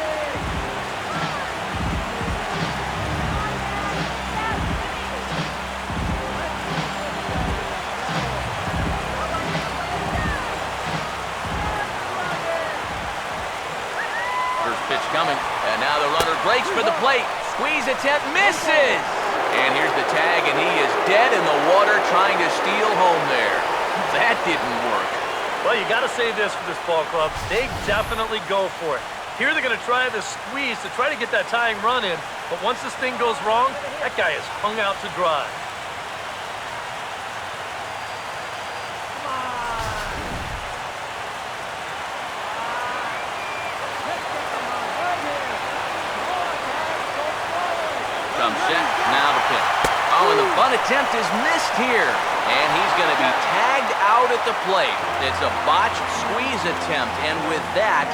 Pitch coming, and now the runner breaks for the plate. Squeeze attempt, misses! And here's the tag, and he is dead in the water trying to steal home there. That didn't work. Well, you got to say this for this ball club. They definitely go for it. Here they're going to try this squeeze to try to get that tying run in, but once this thing goes wrong, that guy is hung out to dry. Set, now the pitch. Oh, and the bunt attempt is missed here. And he's going to be tagged out at the plate. It's a botched squeeze attempt, and with that,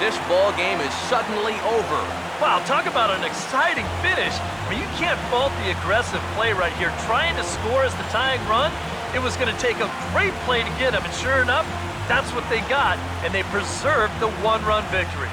this ball game is suddenly over. Wow, talk about an exciting finish. I mean, you can't fault the aggressive play right here. Trying to score as the tying run, it was going to take a great play to get him, and sure enough, that's what they got, and they preserved the 1-run victory.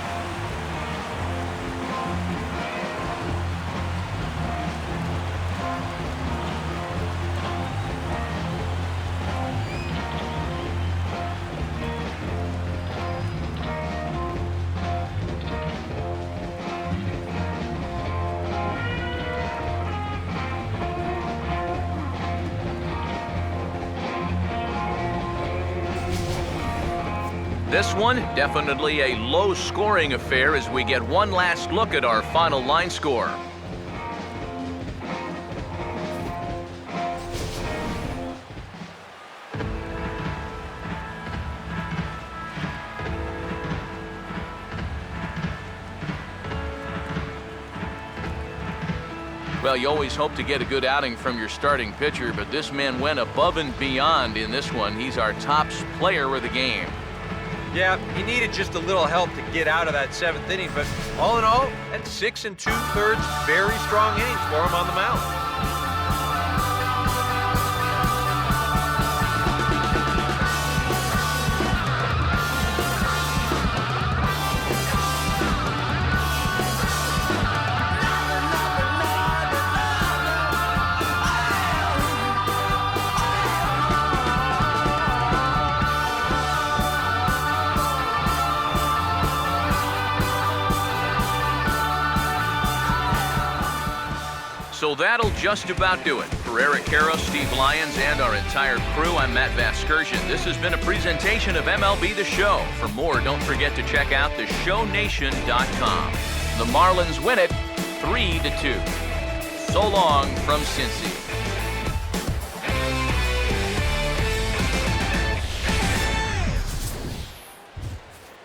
This one, definitely a low-scoring affair as we get one last look at our final line score. Well, you always hope to get a good outing from your starting pitcher, but this man went above and beyond in this one. He's our top player of the game. Yeah, he needed just a little help to get out of that 7th inning, but all in all, that's 6 2/3 very strong innings for him on the mound. So that'll just about do it. For Eric Caro, Steve Lyons, and our entire crew, I'm Matt Vasgersian. This has been a presentation of MLB The Show. For more, don't forget to check out theshownation.com. The Marlins win it 3-2. So long from Cincy.